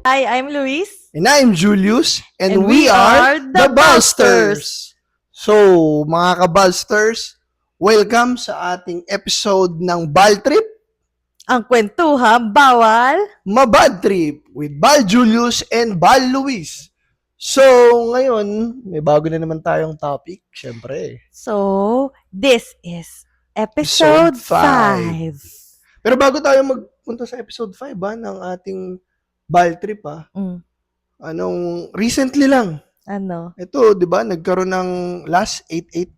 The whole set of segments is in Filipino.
Hi, I'm Luis. And I'm Julius, and we we are the the Balsters. So, mga ka-Balsters, welcome sa ating episode ng Bal Trip, Ang kwentuhan, bawal. Mabad Trip with Bal Julius and Bal Luis. So, ngayon, may bago na naman tayong topic, syempre. So, this is episode Episode 5. Pero bago tayo magpunta sa episode 5 ng ating Bal Trip, recently lang, Ano? ito, 'di ba, nagkaroon ng last 8/8.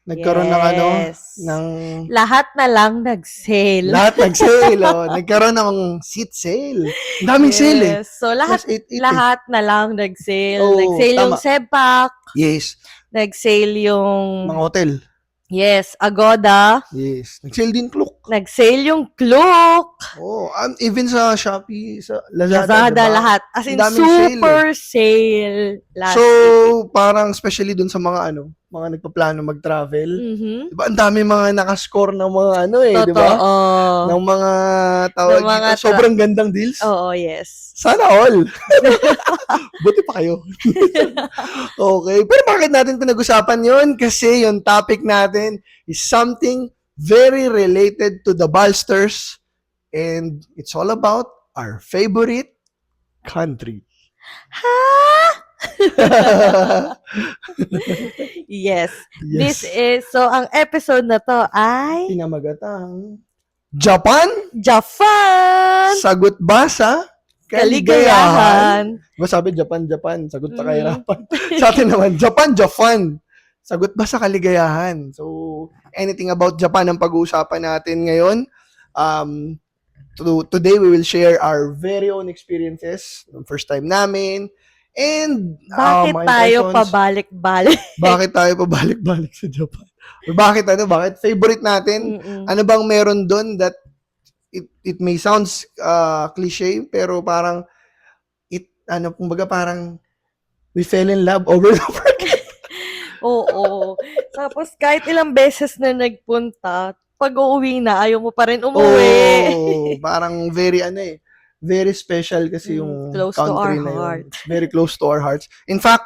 Nagkaroon Yes. ng Lahat na lang nag-sale. lahat nag-sale, nagkaroon ng seat sale. Ang daming sale eh. Yes. So, lahat, Last 8/8 lahat na lang nag-sale. Oo, Nag-sale yung tama. Sebpak. Yes, Nag-sale yung, mga hotel. yes, Agoda. Yes, nag-sale din Klook. Nag-sale yung Klook. Oh, even sa Shopee, sa Lazada, Lazada, diba? lahat. As in, Ang daming super sale. Last So, parang especially dun sa mga mga nagpaplano mag-travel. Mhm. Diba, ang dami mga nakascore ng mga di ba? Totoo. Ng mga tawag Ng mga dito. Sobrang gandang deals. Oo, yes. Sana all. Buti pa kayo. Okay. Pero bakit natin pinag-usapan yun? Kasi yung topic natin is something very related to the Balsters, and it's all about our favorite country. Ha? Yes. This is, so ang episode na to ay Pinamagatang Japan, Japan! sagot ba sa kaligayahan? Diba sabi Japan, sagot sa kahirapan. Sa atin naman, Japan, sagot ba sa kaligayahan? So, anything about Japan ang pag-uusapan natin ngayon. Today, we will share our very own experiences, yung first time namin, and Bakit mga tayo impressions. pabalik-balik? Bakit tayo pabalik-balik sa Japan? Or bakit favorite natin? Mm-mm. Ano bang meron doon that it may sounds cliche, pero parang kumbaga parang we fell in love over and over again. Oo. Tapos kahit ilang beses na nagpunta, pag uuwi na, ayaw mo pa rin umuwi. Oh, parang very special kasi yung Close to country our na yun. heart. It's very close to our hearts. In fact,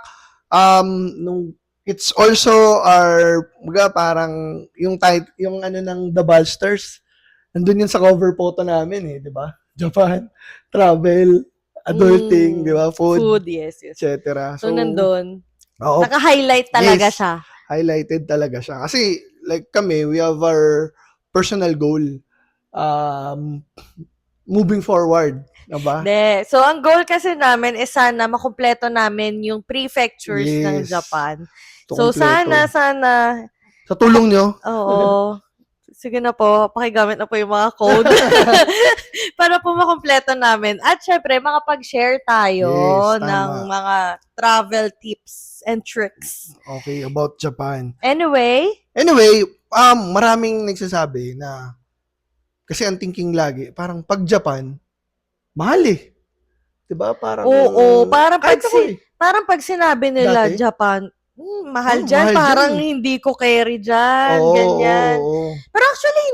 it's also our, parang yung ng The Balsters, nandun yun sa cover photo namin di ba? Japan, travel, adulting, di ba? Food, yes. etc. So, nandun. Oo, Naka-highlight talaga Yes. siya. highlighted talaga siya. Kasi, like kami, we have our personal goal. Moving forward. Diba? So, ang goal kasi namin is sana makumpleto namin yung prefectures ng Yes. Japan. Ito So, kompleto. sana, Sa tulong nyo, oo. Sige na po, pakigamit na po yung mga code. Para po makumpleto namin. At syempre, makapag-share tayo Yes, tama. ng mga travel tips and tricks. okay, about Japan. Anyway, Maraming nagsasabi na, kasi ang thinking lagi, parang pag Japan, mahal Diba? Parang, oo, parang kahit ako parang pag sinabi nila Dati? Japan, mahal dyan, mahal parang dyan. hindi ko carry dyan, Oo, ganyan. oo. Pero actually,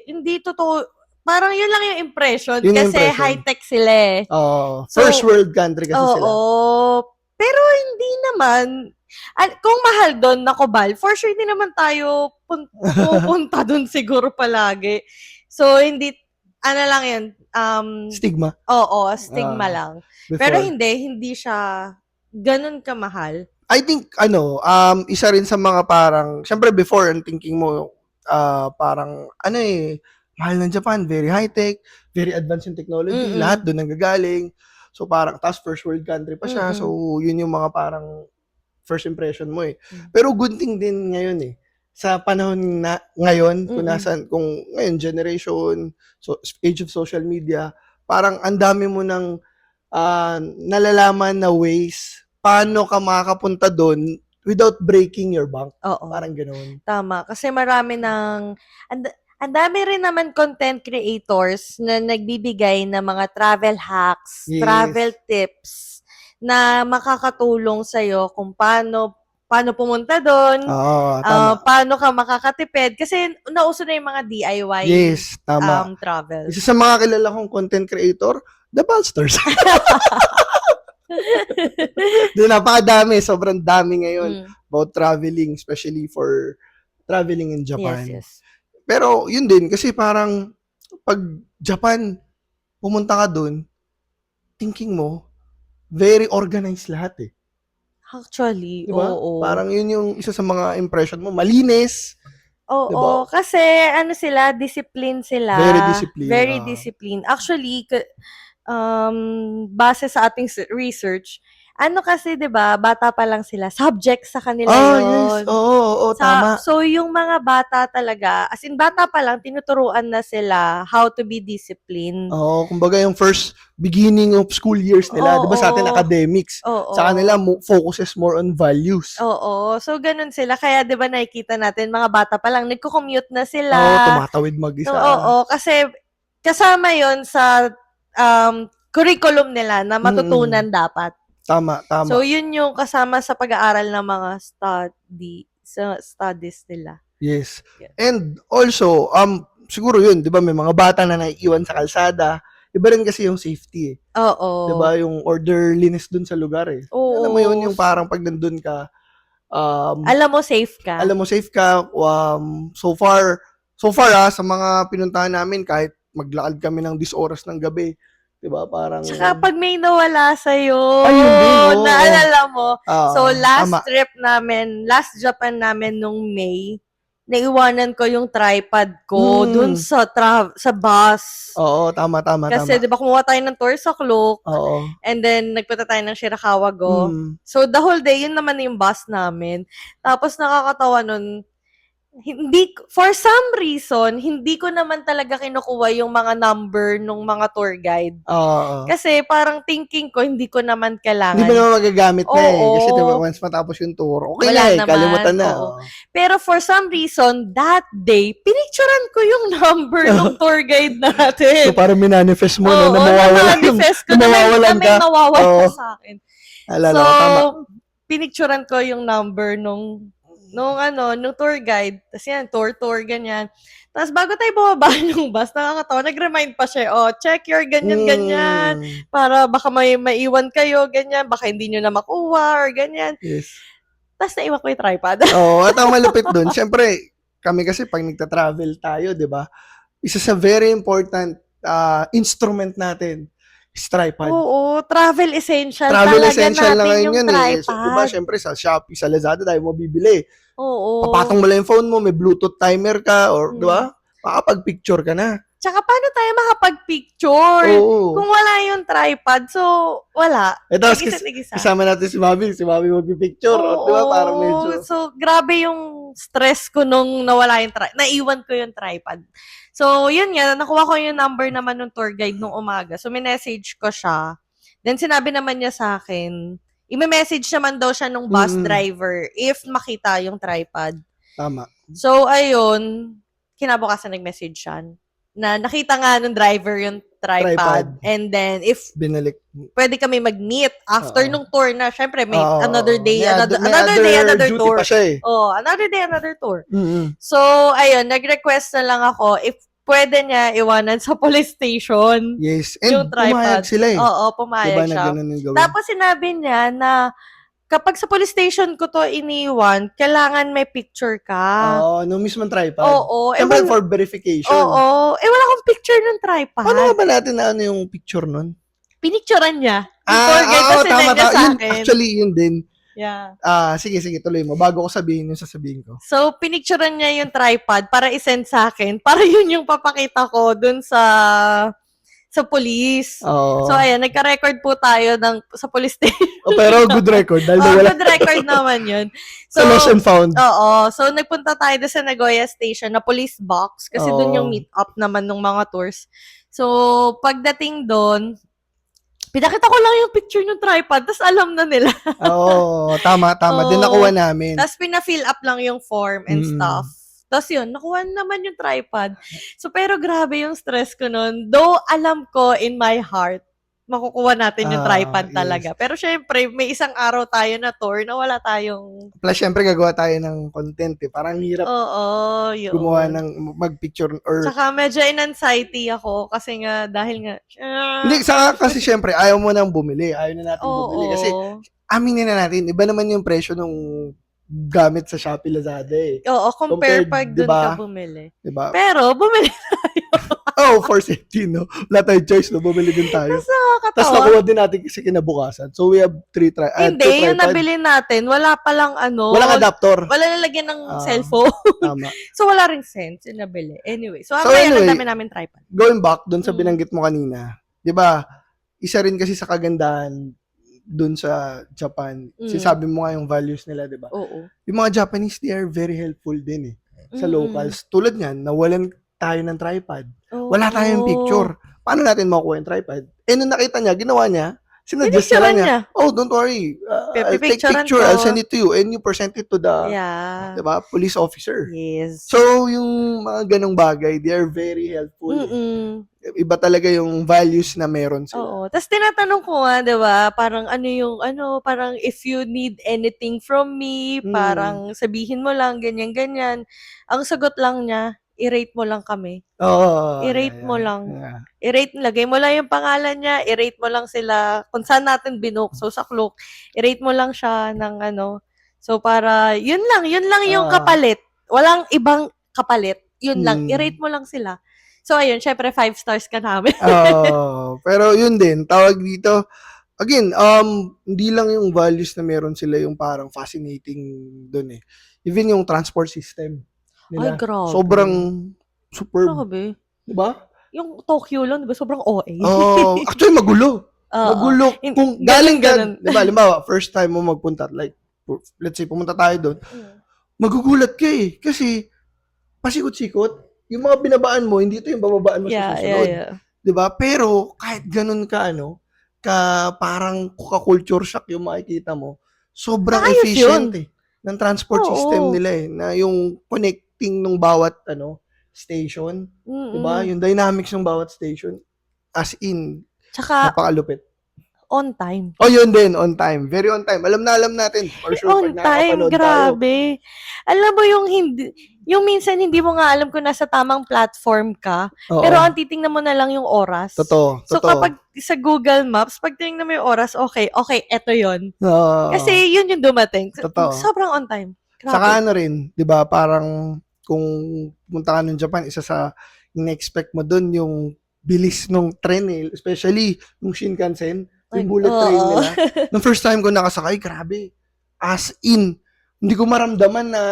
hindi totoo. Parang yun lang yung impression Yun yung kasi impression. high-tech sila So, first So, world country kasi sila. Oo. Pero hindi naman. Kung mahal doon na Cobal, for sure hindi naman tayo pupunta doon siguro palagi. So, hindi, lang yun, Stigma. oo, stigma Ah, lang. Before. Pero hindi siya ganun kamahal. I think, isa rin sa mga parang, syempre before, ang thinking mo, parang, mahal ng Japan, very high-tech, very advanced in technology, Mm-mm. lahat doon nanggagaling. So, parang, task first world country pa siya. Mm-mm. So, yun yung mga parang first impression mo Mm. Pero good thing din ngayon sa panahon na ngayon, Mm-mm. kung ngayon, generation, so, age of social media, parang ang dami mo ng nalalaman na ways paano ka makakapunta doon without breaking your bank. Oo. Parang ganoon. Tama. Kasi marami ang dami rin naman content creators na nagbibigay ng mga travel hacks, Yes. travel tips na makakatulong sa'yo kung paano pumunta doon, Oo, tama. paano ka makakatipid. Kasi nauso na yung mga DIY Yes, tama. travel. Isa sa mga kilala kong content creator, The Ballsters. Napakadami, sobrang dami ngayon about traveling, especially for traveling in Japan. Yes. Pero yun din, kasi parang pag Japan, pumunta ka dun, thinking mo, very organized lahat eh. Actually, Diba? oo. Parang yun yung isa sa mga impression mo. Malinis. Oo, Diba? kasi ano sila, discipline sila. Very disciplined. Very disciplined. Actually, base sa ating research, ano kasi 'di ba, bata pa lang sila, subject sa kanila Yes. 'yon. Oo, tama. So yung mga bata talaga, as in bata pa lang tinuturuan na sila how to be disciplined. Oo, kumbaga yung first beginning of school years nila, 'di ba sa atin academics. Oo. Sa kanila focuses more on values. Oo. So ganun sila, kaya 'di ba nakikita natin mga bata pa lang nagko-commute na sila. Oo, tumatawid mag-isa. Oo, kasi kasama 'yon sa curriculum nila na matutunan dapat. Tama. So, yun yung kasama sa pag-aaral ng mga studies nila. Yes. And also, siguro yun, di ba, may mga bata na naiiwan sa kalsada. Iba rin kasi yung safety eh. Oo. Di ba, yung orderliness dun sa lugar eh. Oo. Alam mo yun, yung parang pag nandun ka, alam mo safe ka. So far sa mga pinuntahan namin, kahit maglakad kami ng 10 oras ng gabi, diba? Parang... Tsaka pag may nawala sa'yo, ayun din, naalala mo. So, tama. last Japan namin nung May, naiwanan ko yung tripod ko dun sa bus. Oo, tama. Kasi, di ba, kumuha tayo ng tour sa Klook. Oo. And then, nagpunta tayo ng Shirakawa-go. So, the whole day, yun naman yung bus namin. Tapos, nakakatawa nun, for some reason, hindi ko naman talaga kinukuha yung mga number nung mga tour guide. Kasi parang thinking ko, hindi ko naman kailangan. Hindi mo naman magagamit na eh. Kasi diba, once matapos yung tour, okay wala na eh, kalimutan na. Pero for some reason, that day, pinicturean ko yung number ng tour guide natin. So parang minanifest mo na manifest ko na may nawawala sa akin. Alala ko, tama. Pinicturean ko yung number nung tour guide. Tapos yan, tour, ganyan. Tapos bago tayo bumaba ng bus, nakakatawa, nag-remind pa siya, check your ganyan. Para baka may maiwan kayo, ganyan. Baka hindi nyo na makuha, or ganyan. Yes. Tapos naiwan ko yung tripod. At ang malupit dun, syempre, kami kasi pag nagta-travel tayo, di ba? Isa sa very important instrument natin, tripod. Oo, travel essential. Travel talaga essential na ngayon yung yun eh. So, diba, syempre sa Shopee, sa Lazada, tayo mo bibili. Oo. Papatong mo lang yung phone mo, may Bluetooth timer ka, or diba, makapag-picture ka na. Tsaka paano tayo makapag-picture? Oo. Kung wala yung tripod, so wala. Tapos kasama natin si Mami magpipicture. Oo. Diba, parang medyo... So, grabe yung stress ko nung nawala yung naiwan ko yung tripod. So, yun nga, nakuha ko yung number naman ng tour guide nung umaga. So, minessage ko siya. Then, sinabi naman niya sa akin, i-message naman daw siya nung bus driver if makita yung tripod. Tama. So, ayun, kinabukasan nag-message siya na nakita nga nung driver yung tripod. And then, if binalik, pwede kami mag-meet after nung tour na. Syempre, may another day, another tour. Pa siya eh. Another day, another tour. So, ayun, nag-request na lang ako if pwede niya iwanan sa police station. Yes. And pumayag sila eh. Oo, pumayag siya. Tapos sinabi niya na kapag sa police station ko to iniwan, kailangan may picture ka. No mismong tripod. Oo. Siyempre for verification. Oo. Wala akong picture ng tripod. Paano ba natin na yung picture nun? Pinicturean niya. Tama. Actually, yun din. Yeah. Sige, tuloy mo. Bago ko sabihin yung sasabihin ko. So, pinicturean niya yung tripod para isend sa akin. Para yun yung papakita ko dun sa police. So, ayan, nagka-record po tayo sa police station. Pero good record. Good record naman yun. So, lost and found. Oo. So, nagpunta tayo doon sa Nagoya Station na police box kasi dun yung meet up naman ng mga tours. So, pagdating doon, pinakita ko lang yung picture ng tripod, tapos alam na nila. Tama. Din nakuha namin. Tapos pina-fill up lang yung form and stuff. Tapos yun, nakuha naman yung tripod. So, pero grabe yung stress ko nun. Though, alam ko in my heart makukuha natin yung tripod Yes. talaga. Pero syempre, may isang araw tayo na tour na wala tayong... Plus, syempre, gagawa tayo ng content eh. Parang hirap Oo, gumawa yun. ng mag-picture or... Tsaka medyo in-anxiety ako kasi nga, dahil nga... Hindi, kasi syempre, ayaw mo nang bumili. Ayaw na natin bumili. Kasi, Oo. aminin na natin, iba naman yung presyo nung gamit sa Shopee Lazada eh. Oo, compare Compared, pag dun diba? ka bumili. Diba? Pero, bumili. Oh, for safety, no? Wala tayong choice, no? Bumili din tayo. Tapos Tapos nakakatawa. nakuha din natin kasi kinabukasan. So, we have two Hindi, yung tripods. nabili natin, wala palang Walang adapter. wala nalagyan ng cellphone. Tama. So, wala ring sense yung nabili. Anyway, so anyway, ang dami namin tripod. Going back dun sa Mm. binanggit mo kanina, di ba, isa rin kasi sa kagandahan dun sa Japan, sinasabi mo nga yung values nila, di ba? Oo. Yung mga Japanese, they are very helpful din eh. Sa Mm-mm. locals. Tulad niyan, nawalan tayo ng tripod. Oo. Wala tayong picture. Paano natin makuha yung tripod? Eh, nung nakita niya, ginawa niya, sinadjust na lang niya. Oh, don't worry. I'll take picture. I'll send it to you. And you present it to the diba, police officer. Yes. So, yung mga ganong bagay, they are very helpful. Iba talaga yung values na meron sila. Oo. Tapos tinatanong ko nga, di ba, parang parang if you need anything from me, parang sabihin mo lang, ganyan-ganyan. Ang sagot lang niya, i-rate mo lang kami. I-rate mo lang. Lagay mo lang yung pangalan niya, i-rate mo lang sila kung saan natin binook. So, sa Klook, i-rate mo lang siya ng So, para, yun lang yung kapalit. Walang ibang kapalit. Yun lang, i-rate mo lang sila. So, ayun, syempre, 5 stars ka namin. Pero yun din, tawag dito, again, hindi lang yung values na meron sila yung parang fascinating dun eh. Even yung transport system nila. Ay, grabe. Sobrang superb. Grabe. Diba? Yung Tokyo lang, diba? Sobrang OA. Actually, magulo. Magulo. Kung galing ka, diba, halimbawa, first time mo magpunta, like, let's say, pumunta tayo doon, magugulat ka eh. Kasi, pasikot-sikot, yung mga binabaan mo, hindi ito yung bababaan mo sa susunod. Diba? Pero, kahit ganun ka, parang culture shock yung makikita mo, sobrang efficient eh, ng transport system nila eh, na yung connecting ng bawat, station. Diba? Yung dynamics ng bawat station, as in, tsaka, napakalupit. On time. Oh, yun din, on time. Very on time. Alam natin. For sure, on time, grabe. Alam mo yung minsan hindi mo nga alam kung nasa tamang platform ka, pero ang titingnan mo na lang yung oras. Totoo. So kapag sa Google Maps, pag tingnan mo yung oras, okay, eto yun. Kasi yun yung dumating. Totoo. Sobrang on time. Grabe. Saka rin, di ba, parang kung punta ka ng Japan, isa sa in-expect mo dun yung bilis ng tren eh. Especially yung Shinkansen. Yung bullet train nila. Nung first time ko nakasakay, grabe. As in, hindi ko maramdaman na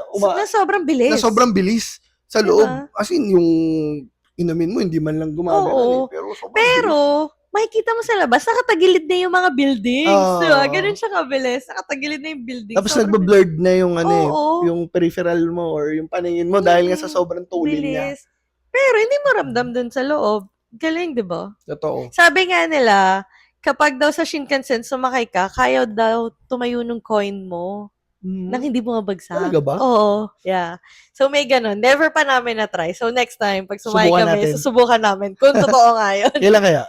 na sobrang bilis. Na sobrang bilis sa loob. As in, yung inumin mo, hindi man lang gumagana. Pero makikita mo sa labas, nakatagilid na yung mga buildings. Diba? Ganun siya kabilis. Nakatagilid na yung buildings. Tapos nagbe-blurred na yung yung peripheral mo or yung paningin mo dahil nga sa sobrang tulin niya. Pero hindi mo ramdam dun sa loob. Galing, di ba? Totoo. Sabi nga nila, kapag daw sa Shinkansen sumakay ka, kaya daw tumayo ng coin mo nang hindi bumabagsak. Talaga ba? Oo. Yeah. So may ganun. Never pa namin na-try. So next time, pag sumakay kami, susubukan namin kung totoo nga yun. Kailan kaya?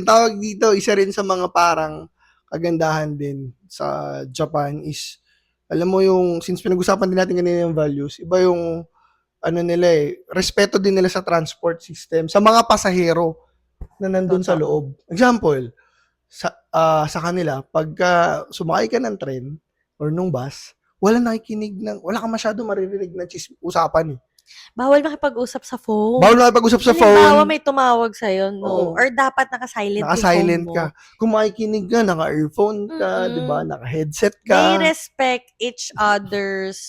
Tawag dito, isa rin sa mga parang kagandahan din sa Japan is, alam mo yung, since pinag-usapan din natin kanina yung values, iba yung, nila respeto din nila sa transport system, sa mga pasahero na nandun sa loob. Example, sa kanila, pagka sumakay ka ng tren or nung bus, wala ka masyado maririnig na usapan eh. Bawal makipag-usap sa phone. Halimbawa, may tumawag sa'yo, no? Or dapat naka-silent yung phone mo. Ka. Kung makikinig ka, naka-earphone ka, di ba? Naka-headset ka. They respect each other's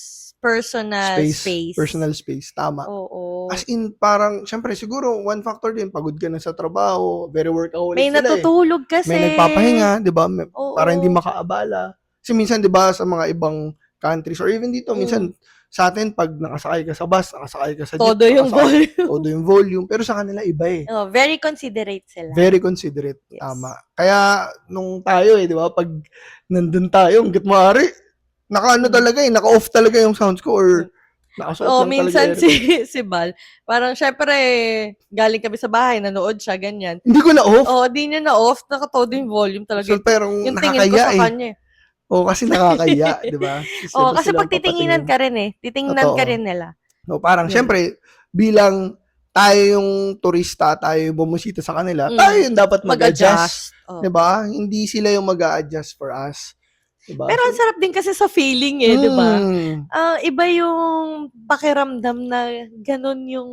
personal space. Personal space, tama. Oo. As in, parang, syempre, siguro, one factor din, pagod ka na sa trabaho, very workaholic may sila natutulog kasi. May nagpapahinga, di ba? Para hindi makaabala. Kasi minsan, di ba, sa mga ibang countries, or even dito, minsan, sa atin, pag nakasakay ka sa bus, nakasakay ka sa jeep, todo yung volume. Pero sa kanila, iba eh. Very considerate sila. Very considerate, yes. Tama. Kaya, nung tayo di ba, pag nandun tayo, hanggat maaari, naka-off talaga yung sounds ko or Nakasuot Oo, lang talaga minsan aircon. si Bal, parang syempre, galing kami sa bahay, nanood siya, ganyan. Hindi ko na-off. Oo, di niya na-off, nakatodo yung volume talaga. So, pero Yung tingin ko nakakaya sa eh. kanya eh. Oo, kasi nakakaya, di ba? Oo, Siyempre kasi sila pag ang titinginan papatingin. ka rin eh. Titingnan ka Totoo. rin nila. No, parang Yun. syempre, bilang tayo yung turista, tayo yung bumusita sa kanila, tayo yung dapat mag-adjust. Oh. Diba? Hindi sila yung mag-a-adjust for us. Diba? Pero ang So, sarap din kasi sa feeling eh, di ba? mm, Iba yung pakiramdam na ganun yung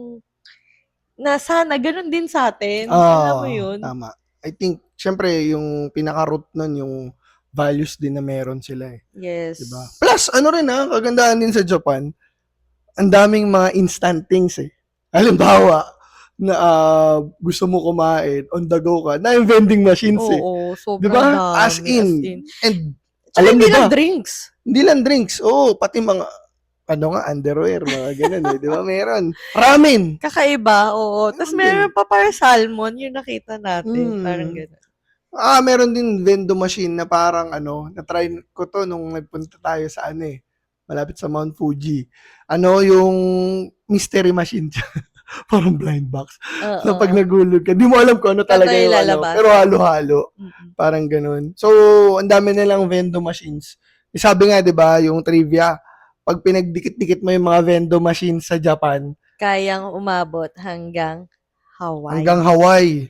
na sana ganun din sa atin. Alam mo yun? tama. I think, syempre, yung pinaka-root nun, yung values din na meron sila eh. Yes. Diba? Plus, ano rin kagandahan din sa Japan, ang daming mga instant things eh. Halimbawa, na gusto mo kumain, on the go ka, na yung vending machines eh. Oo, sobrang Diba? dami. As in. And, Tsaka alam hindi niyo lang ba? drinks. Hindi lang drinks. Oo, pati mga, underwear, mga ganun eh. Di ba? Meron. Ramen. Kakaiba, oo. Tapos meron pa para salmon, yung nakita natin. Parang gano'n. Meron din vending machine na parang na-try ko to nung nagpunta tayo sa malapit sa Mount Fuji. Yung mystery machine parang blind box. So, pag nagulog ka, di mo alam kung ano talaga yung pero halo-halo. Parang ganun. So, ang dami nilang vending machines. Sabi nga, di ba, yung trivia, pag pinagdikit-dikit mo yung mga vending machines sa Japan, kayang umabot hanggang Hawaii. Hanggang Hawaii.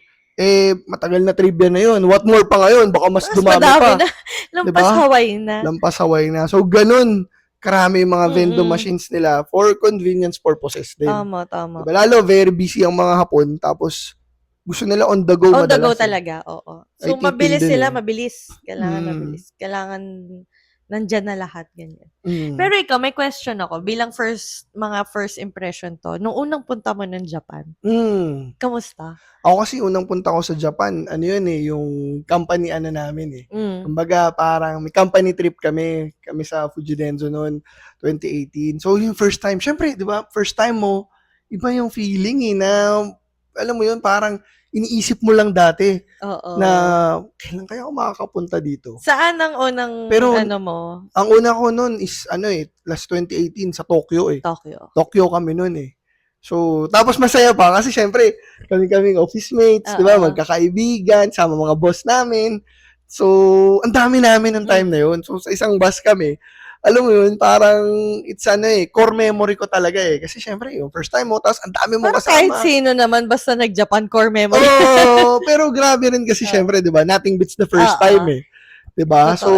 Matagal na trivia na yun. What more pa ngayon? Baka mas dumami pa. Na. Lampas diba? Hawaii na. Lampas Hawaii na. So, ganun. Karami yung mga vending machines nila for convenience purposes din. Tama. Diba? Lalo, very busy ang mga Hapon. Tapos, gusto nila on the go madalas. On the go eh. talaga, oo. So, mabilis sila, mabilis. Kailangan mabilis. Kailangan nandyan na lahat, ganyan. Pero ikaw, may question ako. Bilang mga first impression to, nung unang punta mo ng Japan, kamusta? Ako kasi unang punta ko sa Japan, yung company namin eh. Kumbaga, parang may company trip kami sa Fujidenzo noon, 2018. So, yung first time, syempre, di ba, first time mo, iba yung feeling na, alam mo yun, parang iniisip mo lang dati na kailan kaya ako makakapunta dito. Saan ang unang mo? Ang una ko noon is last 2018 sa Tokyo eh. Tokyo kami noon eh. So, tapos masaya pa kasi syempre kaming office mates, di ba, magkakaibigan, sama mga boss namin. So, ang dami namin ng time na yun. So, sa isang bus kami, alam mo yun, parang it's core memory ko talaga eh. Kasi syempre, yung first time mo, tapos ang dami mo kasama. Kahit sino naman, basta nag-Japan, core memory. Pero grabe rin kasi syempre, di ba, nothing beats the first time eh. Di ba? So,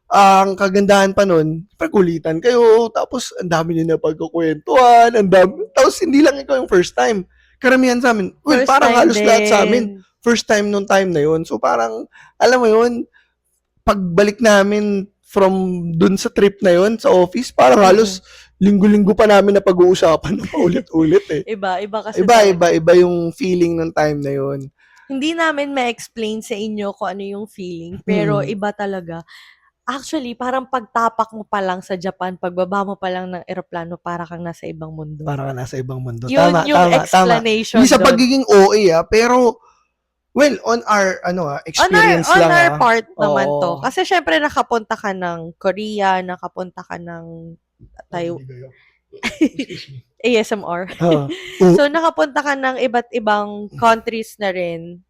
ang kagandahan pa nun, pagkulitan kayo, tapos ang dami nyo na pagkukwentuhan, tapos hindi lang ikaw yung first time. Karamihan sa amin, parang halos lahat sa amin, first time nung time na yun. So, parang, alam mo yun, pagbalik namin from dun sa trip na yon sa office, parang halos linggo-linggo pa namin na pag-uusapan na paulit-ulit eh. Iba kasi. Iba yung feeling ng time na yon. Hindi namin ma-explain sa inyo kung ano yung feeling, pero iba talaga. Actually, parang pagtapak mo pa lang sa Japan, pagbaba mo pa lang ng eroplano, para kang nasa ibang mundo. Para kang nasa ibang mundo. Yun yung explanation. Hindi sa pagiging OA pero well, on our experience on lang. On our part naman to. Kasi syempre nakapunta ka ng Korea, nakapunta ka ng Taiwan. ASMR. So nakapunta ka ng iba't ibang countries na rin.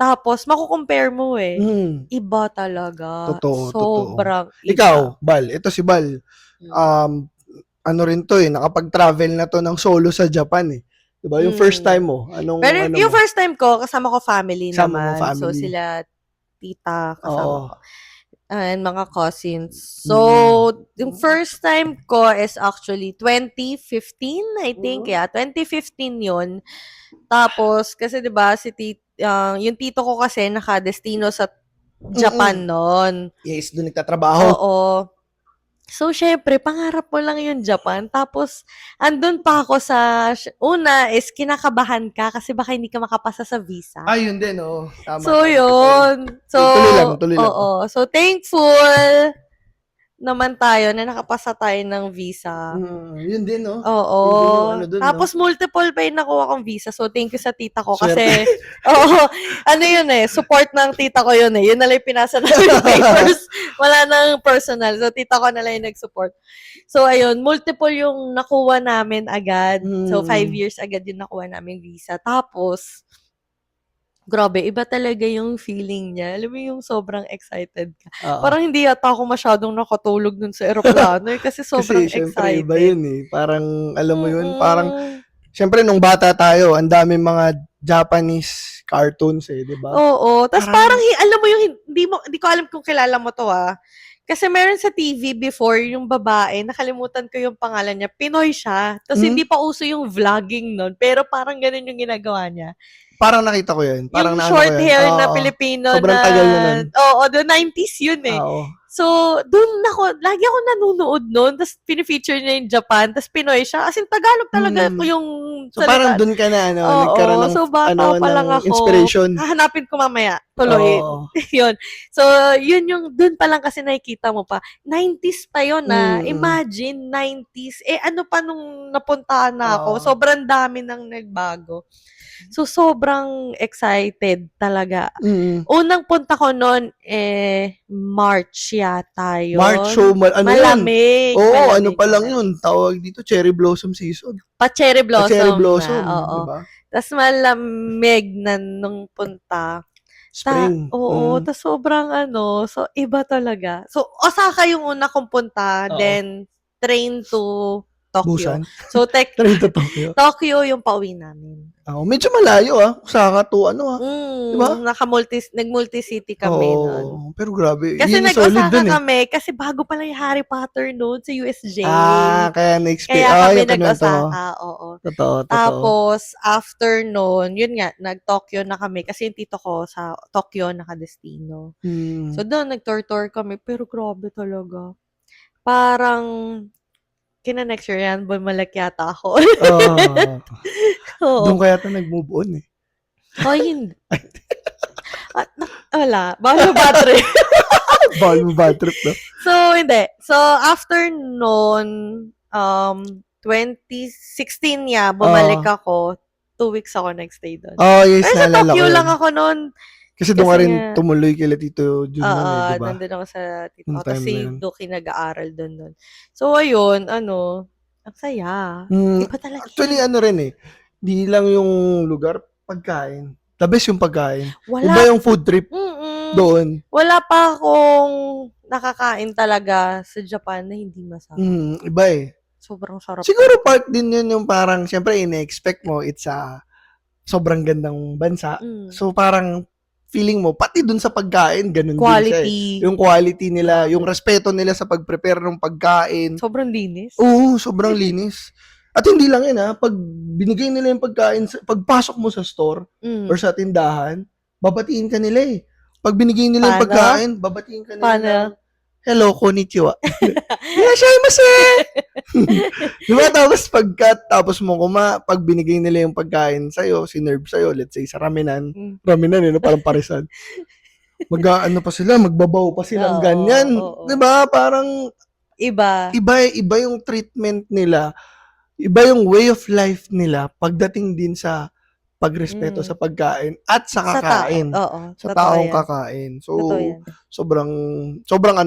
Tapos makukompare mo eh. Iba talaga. Totoo. Sobrang iba. Ikaw, Bal, ito si Bal. Ano rin to nakapag-travel na to ng solo sa Japan eh. Diba? Yung first time mo, Pero yung first time ko, kasama ko family naman. So, sila, tita, kasama ko. And mga cousins. So, yung first time ko is actually 2015, I think. Yeah, 2015 yun. Tapos, kasi diba, yung tito ko kasi nakadestino sa Japan noon. Yes, doon nagtatrabaho. Oo. So, syempre, pangarap mo lang yung Japan. Tapos, andun pa ako una is kinakabahan ka kasi baka hindi ka makapasa sa visa. Yun din, oh. Tama. So, yun. So, tuloy lang. Oo. So, thankful. naman tayo na nakapasa tayo ng visa. Yun din, no? Oo. Yun din yung ano dun, Tapos multiple pa yung nakuha kong visa. So, thank you sa tita ko. Swerte. Kasi, oo, ano yun support ng tita ko yun Yun na lang yung pinasa namin yung papers. Wala nang personal. So, tita ko na lang yung nag-support. So, ayun, multiple yung nakuha namin agad. So, 5 years agad yung nakuha namin visa. Tapos, grabe, iba talaga yung feeling niya. Alam mo yung sobrang excited ka. Oo. Parang hindi yata ako masyadong nakatulog dun sa eroplano kasi sobrang Kasi, syempre, excited. iba yun Parang, alam mo yun, Mm-mm. parang, syempre, nung bata tayo, ang daming mga Japanese cartoons di ba? Oo. Tapos Parang- parang, alam mo yung, hindi ko alam kung kilala mo to Kasi meron sa TV before, yung babae, nakalimutan ko yung pangalan niya, Pinoy siya. Tapos hindi pa uso yung vlogging nun, pero parang ganun yung ginagawa niya. Parang nakita ko yun. Parang Yung naano short ko yun. hair na Oo. Pilipino Sobrang na... tagal na nun. Oo, the 90s yun Oo. So, lagi ako nanonood nun, tapos pinifeature niya yung Japan, tapos Pinoy siya. As in, Tagalog talaga yung So, parang dun ka na, nagkaroon ng, so bata pa lang ako. inspiration. Hahanapin ko mamaya. Tuloy. Oo. Yun. So, yun yung, dun pa lang kasi nakikita mo pa. 90s pa yun Imagine, 90s. Ano pa nung napuntahan na ako? Oo. Sobrang dami nang nagbago. So, sobrang excited talaga. Unang punta ko noon, March yata yun. March, so, malamig. Oo, malamig, ano pa lang malamig. yun. Tawag dito, cherry blossom season. Pa-cherry blossom. Pa-cherry blossom, oo. diba? Tapos malamig na nung punta. Spring. Oo, tapos sobrang so iba talaga. So, Osaka yung una kong punta, Oo. then train to Tokyo. Busan. So, Train to Tokyo. Tokyo yung pauwi namin. Medyo malayo Osaka to diba? Nag-multi-city kami nun. Pero grabe. Kasi Yun yung solid nag-Osaka dun kami, kasi bago pa lang yung Harry Potter noon sa USJ. Kaya na-experience. Kaya kami yung kinuwento mo. nag-Osaka, oo. Totoo. Tapos, after nun, yun nga, nag-Tokyo na kami. Kasi yung tito ko sa Tokyo nakadestino. So, doon, nag-tour kami. Pero grabe talaga. Parang, next year yan, bumalik yata ako. Doon kaya ito nag-move on hindi. Wala. Bawal bad trip. Bawal mo bad trip, no? So, hindi. So, after nun, 2016 bumalik ako. 2 weeks ako nag-stay doon. Yes, pero sa naalala Tokyo ko lang yun. ako noon. Kasi doon ka rin tumuloy kila Tito Jun nun diba? Nandun ako sa tito ko. Yung Tapos time si na yun. Doki nag-aaral doon nun. So, ayun, ang saya. Iba talaga. Actually, di lang yung lugar, pagkain. The best yung pagkain. Wala. Iba yung food trip doon. Wala pa akong nakakain talaga sa Japan na hindi masarap. Iba Sobrang sarap. Siguro part din yun yung parang, syempre, ina-expect mo, it's a sobrang gandang bansa. So, parang, feeling mo, pati dun sa pagkain, ganun quality. din siya. Yung quality nila, yung respeto nila sa pag-prepare ng pagkain. Sobrang linis. Oo, sobrang linis. At hindi lang yun pag binigay nila yung pagkain, pagpasok mo sa store or sa tindahan, babatiin ka nila Pag binigay nila yung pagkain, babatiin ka nila. Hello, konnichiwa. Irashaimase! Diba? Tapos mo pag binigay nila yung pagkain sa'yo, sinerve sa'yo, let's say sa ramenan, parang parisan. Pa sila, magbabaw pa silang ganyan. Diba? Parang, iba yung treatment nila. Iba yung way of life nila pagdating din sa pagrespeto sa pagkain at sa kakain. Sa taong kakain. So, sobrang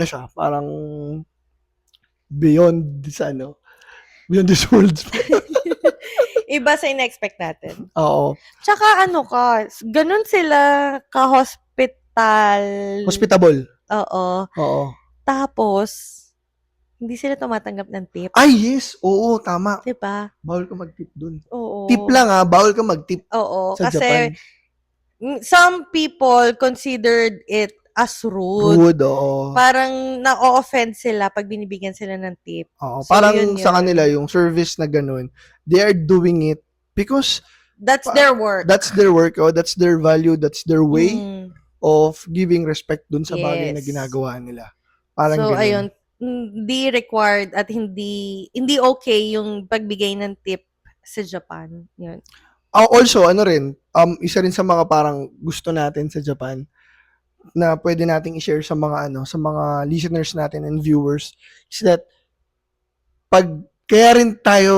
siya, parang beyond beyond this world. Iba sa in-expect natin. Oo. Tsaka ganun sila Hospitable. Oo. Tapos, hindi sila tumatanggap ng tip. Ay, yes. Oo, tama. Diba? Bawal ka mag-tip dun. Oo. Tip lang bawal ka mag-tip sa kasi Japan. Some people considered it as rude. Rude, oo. Parang na-offend sila pag binibigyan sila ng tip. Oo, so, parang sa kanila, yung service na ganun, they are doing it because that's their work. That's their work. That's their value. That's their way of giving respect dun sa bagay na ginagawa nila. Parang so, ganun. ayun, hindi required at hindi okay yung pagbigay ng tip sa Japan. Yun. Also, isa rin sa mga parang gusto natin sa Japan, na pwede nating i-share sa mga sa mga listeners natin and viewers is that kaya rin tayo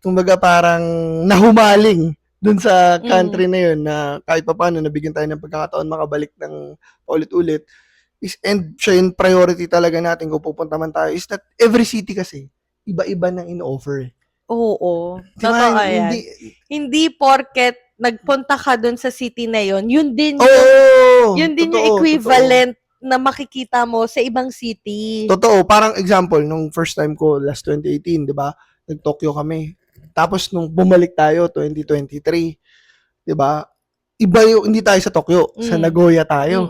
kumbaga parang nahumaling dun sa country na yun na kahit papaano nabigyan tayo ng pagkakataon makabalik ng paulit-ulit and siya yung priority talaga natin kung pupunta man tayo is that every city kasi iba-iba nang in-offer. Oo. Diba? Totoo yan. Hindi porket nagpunta ka dun sa city na yun din yun din yung equivalent na makikita mo sa ibang city. Totoo. Parang example, nung first time ko, last 2018, di ba? Nag-Tokyo kami. Tapos nung bumalik tayo, 2023, di ba? Iba yung, hindi tayo sa Tokyo, sa Nagoya tayo.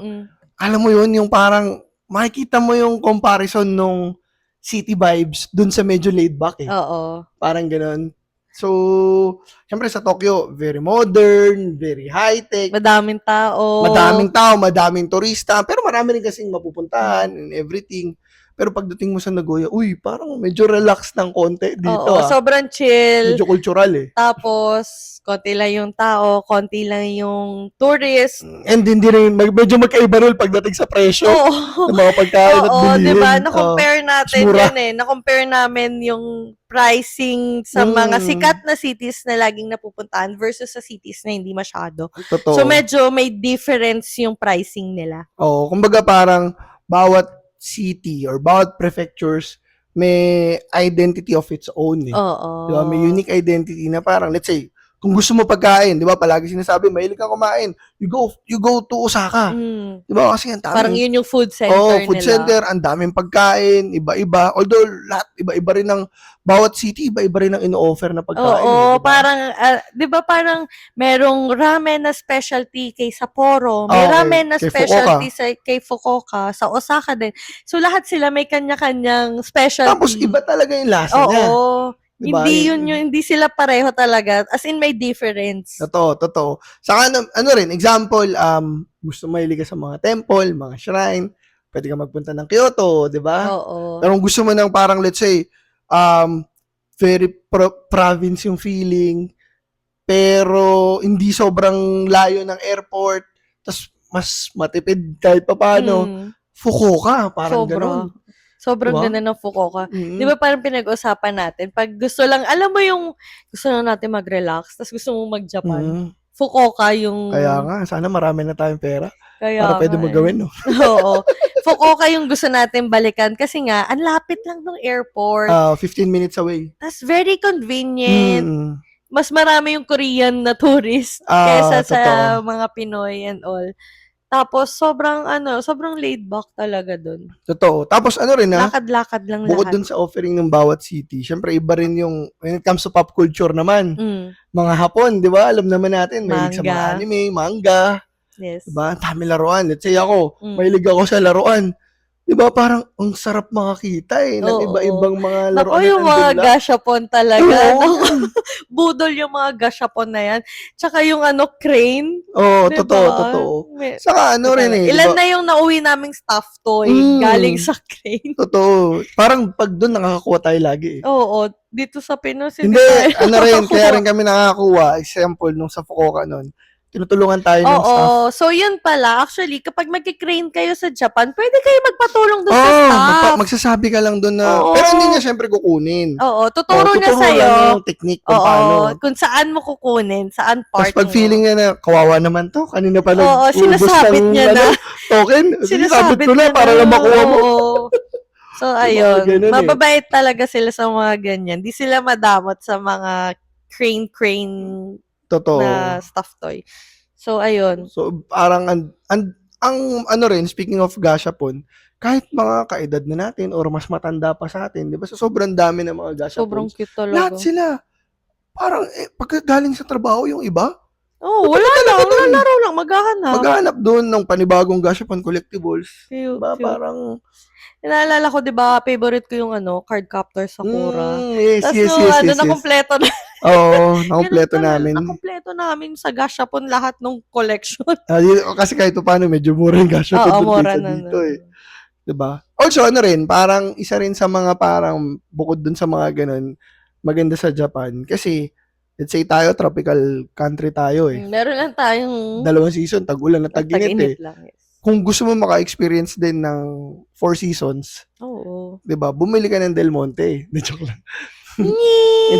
Alam mo yun, yung parang, makikita mo yung comparison nung city vibes dun sa medyo laid back eh. Oo. Parang ganun. So, syempre sa Tokyo, very modern, very high-tech. Madaming tao, madaming turista, pero marami rin kasing mapupuntahan and everything. Pero pagdating mo sa Nagoya, uy, parang medyo relax ng konti dito. Oo, sobrang chill. Medyo cultural eh. Tapos, konti lang yung tao, konti lang yung tourist. And hindi rin, medyo magkaiba rin pagdating sa presyo ng mga pagkain at bilihin. Diba? Na-compare natin yun eh. Na-compare namin yung pricing sa mga sikat na cities na laging napupuntahan versus sa cities na hindi masyado. Totoo. So, medyo may difference yung pricing nila. Oo, kumbaga parang bawat city or bawat prefectures may identity of its own eh. Oo. Diba? May unique identity na parang, let's say, kung gusto mo pagkain, di ba, palagi sinasabi, mahilig kang kumain, you go to Osaka. Di ba? Kasi ang daming, parang yun yung food center food nila. center, ang daming pagkain, iba-iba. Although, iba-iba rin ng, bawat city, iba-iba rin ang ino-offer na pagkain. Oo, diba? parang, di ba parang merong ramen na specialty kay Sapporo, may ramen na specialty kay Fukuoka, sa Osaka din. So, lahat sila may kanya-kanyang specialty. Tapos, iba talaga yung lasa niya. Oo. Diba? Hindi sila pareho talaga. As in, may difference. Totoo. Saka, rin, example, gusto mahilig ka sa mga temple, mga shrine, pwede ka magpunta ng Kyoto, di ba? Oo. Pero kung gusto mo ng parang, let's say, very province yung feeling, pero hindi sobrang layo ng airport, tapos mas matipid kahit pa paano, Fukuoka, parang ganun. Sobrang ganda ng Fukuoka. Di ba parang pinag-usapan natin, pag gusto lang, alam mo yung gusto lang natin mag-relax, tapos gusto mo mag-Japan, Fukuoka yung... Kaya nga, sana marami na tayong pera. Para pwede mo gawin, no? Oo. Fukuoka yung gusto natin balikan kasi nga, ang lapit lang ng airport. 15 minutes away. That's very convenient. Mas marami yung Korean na tourist kaysa sa mga Pinoy and all. Tapos, sobrang laid back talaga dun. Totoo. Tapos, rin lakad-lakad lang bukod dun sa offering ng bawat city, syempre, iba rin yung, when it comes to pop culture naman, mga Hapon, di ba? Alam naman natin, mahilig sa mga anime, manga. Yes. Diba? Dami laruan. Let's say ako, mahilig ako sa laruan. Diba? Parang, ang sarap makakita ng iba-ibang mga laruan. Yung mga gashapon talaga. Budol yung mga gashapon na yan. Tsaka yung crane. Diba? Totoo. Saka rin eh. Ilan na yung nauwi naming stuffed toy galing sa crane. Totoo. Parang pag doon nakakakuha tayo lagi eh. Oo. Dito sa Pinos. Hindi, kaya rin kami nakakakuha. Example, nung sa Fukuoka nun, tinutulungan tayo ng staff. So yun pala, actually, kapag mag-crane kayo sa Japan, pwede kayo magpatulong doon sa staff. Magsasabi ka lang doon na, pero hindi niya syempre kukunin. Tuturo niya sa'yo. Lang yung technique kung paano. Kung saan mo kukunin, saan part. Tapos pag feeling niya na, kawawa naman to, kanina pa sinasabit niya na. Token, sinasabit ko na para lang makuha mo. So, ayun. Mababait talaga sila sa mga ganyan. Di sila madamot sa mga crane na stuffed toy. So, ayun. So, parang, ang rin, speaking of gashapon, kahit mga kaedad na natin or mas matanda pa sa atin, di ba? So, sobrang dami ng mga gashapon. Sobrang cute talaga. Lahat sila. Parang, pagkagaling sa trabaho yung iba, wala lang. Laro lang. Maghahanap doon ng panibagong gashapon collectibles. Diba? Cute. Parang, naalala ko, di ba, favorite ko yung Cardcaptor Sakura. Yes. Nakompleto na. Oo, nakompleto namin. Nakompleto namin sa gashapon lahat ng collection. Kasi kahit paano, medyo mura yung gashapon mura dito eh. Diba? Also, rin, parang isa rin sa mga parang bukod dun sa mga ganun, maganda sa Japan. Kasi, let's say tayo, tropical country tayo eh. Meron lang tayong 2 season, tag-ulan at tag-init eh. lang, yes. kung gusto mo maka-experience din ng Four Seasons, Oo. 'di ba? Bumili ka ng Del Monte. Hindi, joke lang.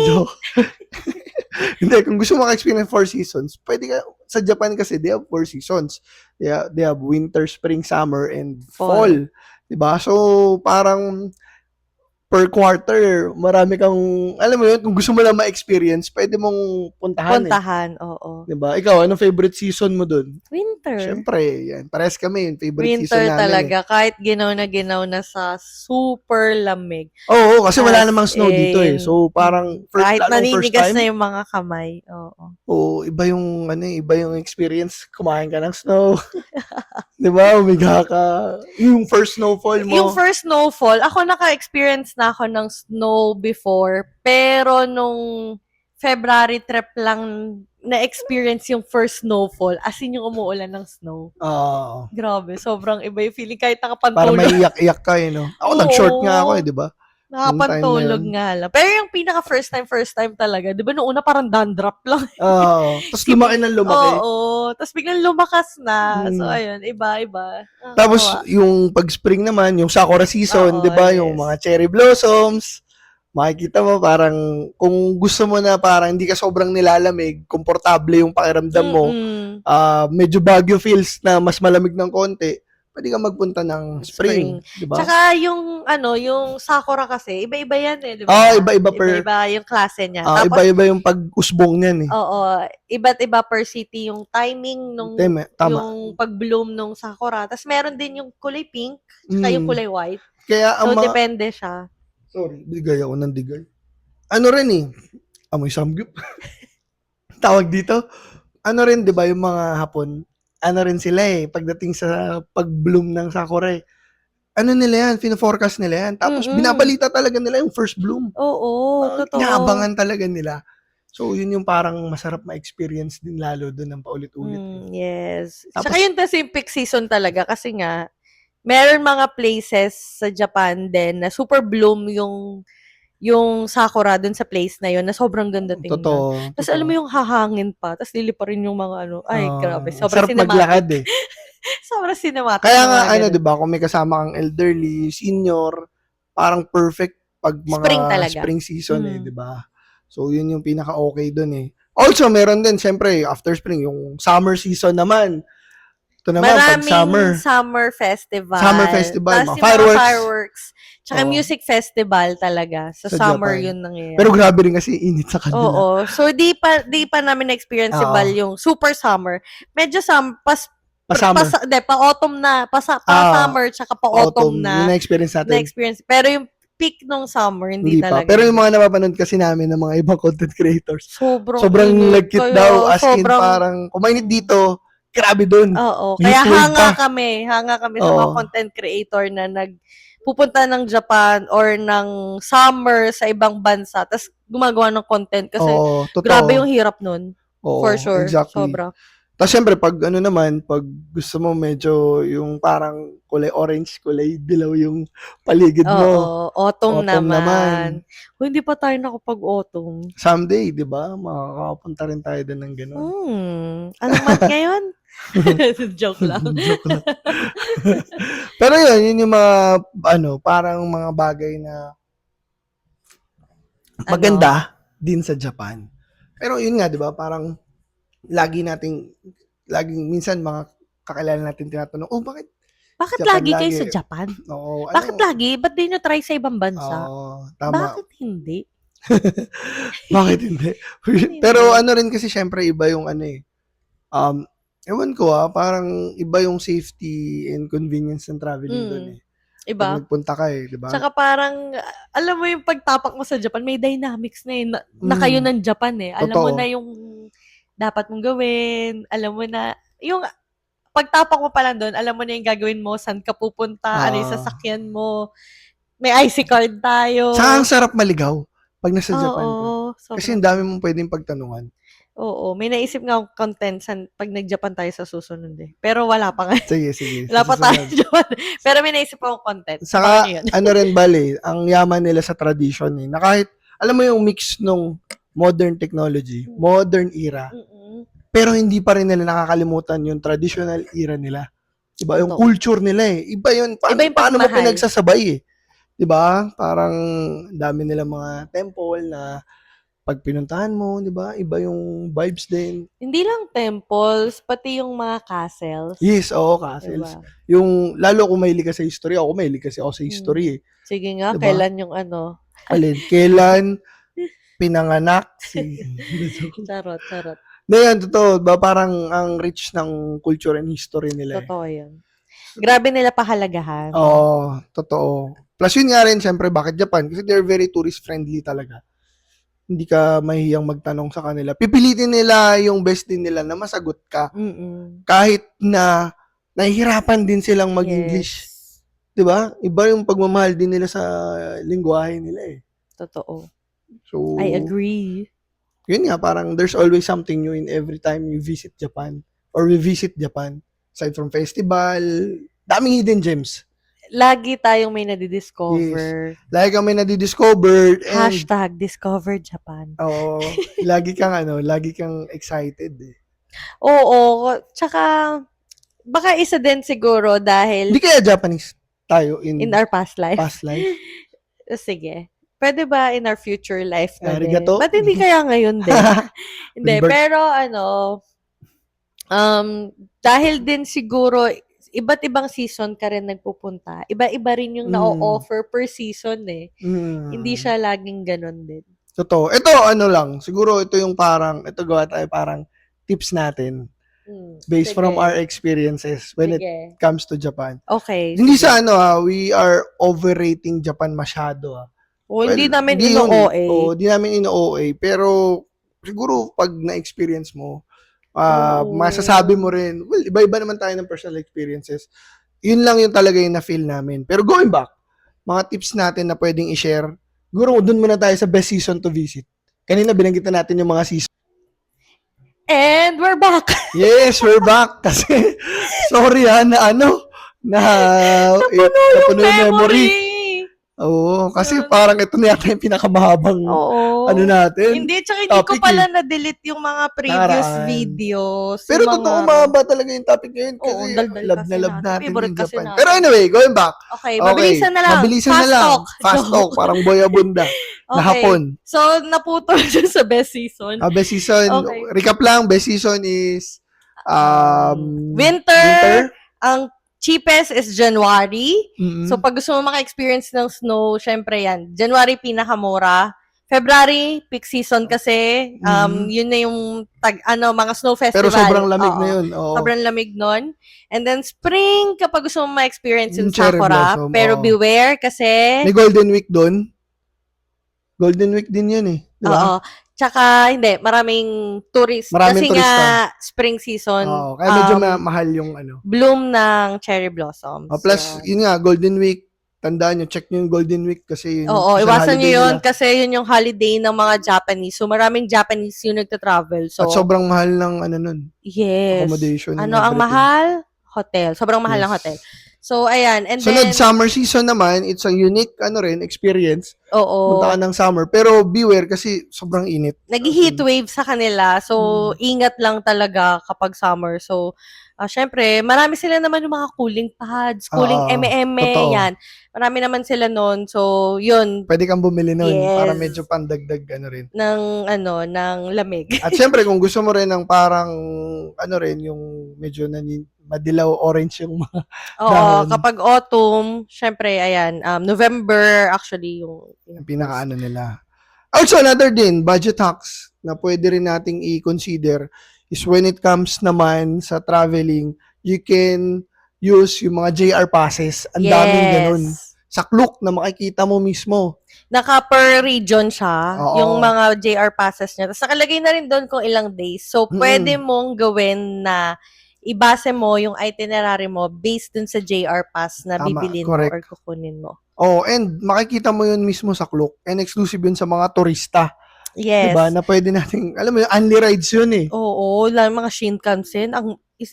Joke. Hindi, kung gusto mo maka-experience ng Four Seasons, pwede ka, sa Japan kasi, they have Four Seasons. They have winter, spring, summer, and fall. Fall. 'Di ba? So, parang per quarter, marami kang, alam mo yun, kung gusto mo lang ma-experience, pwede mong puntahan eh. Puntahan, oo. 'Di ba? Ikaw, anong favorite season mo dun? Winter. Siyempre, yan. Parehas kami, yung favorite season Winter namin talaga. Kahit ginaw na sa super lamig. Oo, kasi wala As namang snow dito eh. in, So, parang, kahit lalong first naninigas time, na yung mga kamay. Oo. iba yung, iba yung experience. Kumain ka ng snow. 'Di ba? Umiga ka. Yung first snowfall mo. Yung first snowfall, ako naka-experience na ako ng snow before, pero nung February trip lang na-experience yung first snowfall, as in yung umuulan ng snow. Oo. Grabe, sobrang iba yung feeling kahit Para nakapantulog. may iyak-iyak ka eh, no? Ako, Oo. nag-short nga ako eh, di ba? Nakapantulog nga lang. Pero yung pinaka first time talaga, di ba noong una parang dandruff lang. Oo. Tapos lumaki ng lumaki. Oo. Tapos biglang lumakas na. So, Hmm. ayun, iba-iba. Tapos, Nakakatawa. yung pag-spring naman, yung sakura season, Oo, di ba? yes. Yung mga cherry blossoms. Makikita mo parang, kung gusto mo na parang hindi ka sobrang nilalamig, komportable yung pakiramdam mo, Mm-mm. medyo Baguio feels na mas malamig ng konti, pwede ka magpunta ng spring, di ba? Tsaka yung yung sakura kasi, iba-iba yan eh, di Ah, ba? iba-iba per, Iba yung klase niya. Tapos, iba-iba yung pag-usbong niyan eh. oo, iba't iba per city yung timing nung Tama. yung pag-bloom nung sakura. Tapos meron din yung kulay pink, tsaka yung kulay white. Kaya So, ang mga, depende siya. sorry, digay ako ng digay. Ano rin eh, amoy samgyup. Tawag dito, ano rin, di ba, yung mga Hapon, ano rin sila eh, pagdating sa pag-bloom ng sakura eh. Ano nila yan, fino-forecast nila yan. Tapos, binabalita talaga nila yung first bloom. Oo, totoo. Inaabangan talaga nila. So, yun yung parang masarap ma-experience din lalo doon ng paulit-ulit. Yes. Tapos, Tsaka yun kasi yung peak season talaga kasi nga, meron mga places sa Japan din na super bloom yung sakura dun sa place na yun na sobrang ganda tingnan. totoo. Tapos alam mo yung hahangin pa, tapos lilipa rin yung mga ay grabe, sobrang Sarap maglakad cinematic. eh. Sobrang cinematic. Kaya ng nga, mga ganun. di ba, kung may kasama kang elderly, senior, parang perfect pag mga Spring talaga. spring season eh, di ba? So, yun yung pinaka-okay dun eh. Also, meron din, syempre, after spring, yung summer season naman. Ito naman, pag Maraming summer festival. Summer festival, Tapos mga yung mga fireworks. Tsaka Oo. music festival talaga. Sa summer Japan. yun nangyayari. Pero grabe rin kasi init sa kanila. Oo. So, di pa namin na-experience si Bal yung super summer. Medyo Pa-summer. Pa-autumn na. Pa-summer, tsaka pa-autumn na. Yun na-experience natin. Na-experience. Pero yung peak nung summer, hindi pa. talaga. Pero yung mga napapanood kasi namin ng mga ibang content creators, sobrang init. lagkit daw. As in, parang, kumainit dito, grabe dun. Oo. Heat Kaya wave hanga pa. kami sa mga content creator na pupunta ng Japan or ng summer sa ibang bansa, tapos gumagawa ng content kasi grabe yung hirap nun. Oo, For sure. exactly. Sobra. Tapos syempre, pag pag gusto mo medyo yung parang kulay orange, kulay dilaw yung paligid mo. Oo, autumn naman. Hindi pa tayo nakapag-autumn. Someday, di ba? Makakapunta rin tayo din ng gano'n. Anong month ngayon? Joke lang. Joke lang. Pero yun yung mga, parang mga bagay na maganda din sa Japan. Pero yun nga, di ba? Parang laging minsan mga kakilala natin tinatanong, bakit Japan lagi kayo sa Japan? Oo. Bakit lagi? Ba't di nyo try sa ibang bansa? Oo, tama. Bakit hindi? Bakit hindi? Pero rin kasi syempre iba yung ewan ko parang iba yung safety and convenience ng traveling doon eh. Iba. Pag nagpunta ka eh, di ba? Tsaka parang, alam mo yung pagtapak mo sa Japan, may dynamics na na kayo ng Japan eh. Alam mo na yung dapat mong gawin, alam mo na, yung pagtapak mo pa lang doon, alam mo na yung gagawin mo, saan ka pupunta, ano yung sasakyan mo, may IC card tayo. Saka ang sarap maligaw pag nasa Japan ka. Sobrang. Kasi ang dami mong pwedeng pagtanungan. Oo, may naisip nga akong content pag nag-Japan tayo sa susunod eh. Pero wala pa nga. Sige. Wala pa tayo Japan. Pero may naisip akong content. Saka, rin bali, ang yaman nila sa tradition eh. Na kahit, alam mo yung mix nung modern technology, modern era, pero hindi pa rin nila nakakalimutan yung traditional era nila. Diba? Yung Totoo. culture nila eh. Iba yun. Iba yung Paano mo pagmamahal. pinagsasabay eh? Diba? Parang dami nila mga temple na pag pinuntahan mo, diba? Iba yung vibes din. Hindi lang temples, pati yung mga castles. Yes, oo, castles. Diba? Yung, lalo kung mahilig ka sa history, ako mahilig kasi ako sa history eh. Sige nga, Diba? kailan yung ano? Alin? Kailan pinanganak si... Charot. Na yan, totoo. Ba, parang ang rich ng culture and history nila eh. Totoo yun. Grabe nila pahalagahan. Oo, totoo. Plus yun nga rin, syempre, bakit Japan? Kasi they're very tourist-friendly talaga. Hindi ka mahihiyang magtanong sa kanila. Pipilitin nila yung best din nila na masagot ka. Kahit na nahihirapan din silang mag-English. Yes. Diba? Iba yung pagmamahal din nila sa lingwahe nila eh. Totoo. So, I agree. Yun nga, parang there's always something new in every time you visit Japan or we visit Japan. Aside from festival, daming hidden gems. Lagi tayong may nadidiscover. Yes. Lagi kami nadidiscover. Hashtag Discover Japan. Oo. Lagi kang excited eh. Oo. Tsaka, baka isa din siguro dahil Hindi kaya Japanese tayo in our past life. past life? Sige. Pwede ba in our future life na din? Arigato. Ba't hindi kaya ngayon din? Hindi. Birth. Pero dahil din siguro, iba't ibang season ka rin nagpupunta. Iba-iba rin yung na-offer per season eh. Hindi siya laging ganun din. Totoo. Ito, siguro ito yung parang, ito gawa tayo parang tips natin based from our experiences when it comes to Japan. Okay. Hindi sa we are overrating Japan masyado. Hindi namin ino-OA. Hindi namin ino-OA. Pero siguro pag na-experience mo, masasabi mo rin, well, iba-iba naman tayo ng personal experiences. Yun lang yung talaga yung na-feel namin. Pero going back, mga tips natin na pwedeng i-share, siguro dun muna tayo sa best season to visit. Kanina binanggit na natin yung mga season. And we're back. Yes, we're back. Kasi, sorry napuno yung memory. Oo, kasi parang ito na yata yung pinakamahabang natin. Hindi, tsaka hindi ko pala na-delete yung mga previous videos. Pero totoo, mahaba talaga yung topic ngayon kasi love na love natin yung Japan. Pero anyway, going back. Okay, mabilisan na lang. Mabilisan na lang. Fast talk. Parang boy abunda na hapon. So, naputol siya sa best season. Best season, recap lang, best season is winter. Ang cheapest is January. So, pag gusto mo maka-experience ng snow, syempre yan. January, pinakamura. February, peak season kasi. Yun na yung mga snow festival. Pero sobrang lamig na yun. Sobrang lamig nun. And then, spring, kapag gusto mo ma-experience yung cherry sakura. blossom, Pero beware kasi... May Golden Week doon. Golden Week din yun eh. Diba? Oo. Tsaka, hindi, maraming tourist. Kasi turista. nga, spring season. Kaya medyo mahal yung bloom ng cherry blossoms. Plus, yun nga, Golden Week, tandaan nyo, check nyo yung Golden Week kasi yun. Iwasan nyo yun kasi yun yung holiday ng mga Japanese. So, maraming Japanese yung nagta-travel. So, at sobrang mahal ng nun. Yes. Accommodation. Ang mahal? Hotel. Sobrang mahal ng hotel. So, ayan. And then, summer season naman, it's a unique, experience. Punta ka ng summer. Pero, beware kasi sobrang init. Nag-heat wave sa kanila. So, ingat lang talaga kapag summer. So, syempre, marami sila naman yung mga cooling pads, cooling eme-eme, yan. Marami naman sila nun. So, yun. Pwede kang bumili nun para medyo pandagdag rin. Ng lamig. At syempre, kung gusto mo rin ng parang, yung medyo madilaw orange yung mga dahon. Kapag autumn, syempre, ayan, November, actually, yung pinaka nila. Also, another din, budget hacks na pwede rin nating i-consider is when it comes naman sa traveling, you can use yung mga JR passes. Ang daming ganun. Sa Klook na makikita mo mismo. Naka-per region siya, yung mga JR passes niya. Tapos nakalagay na rin doon kung ilang days. So, pwede mong gawin na ibase mo yung itinerary mo based dun sa JR pass na bibilin mo or kukunin mo. And makikita mo yun mismo sa Klook. And exclusive yun sa mga turista. Yes. Diba? Na pwede natin, alam mo yun, only rides yun eh. Lang mga Shinkansen.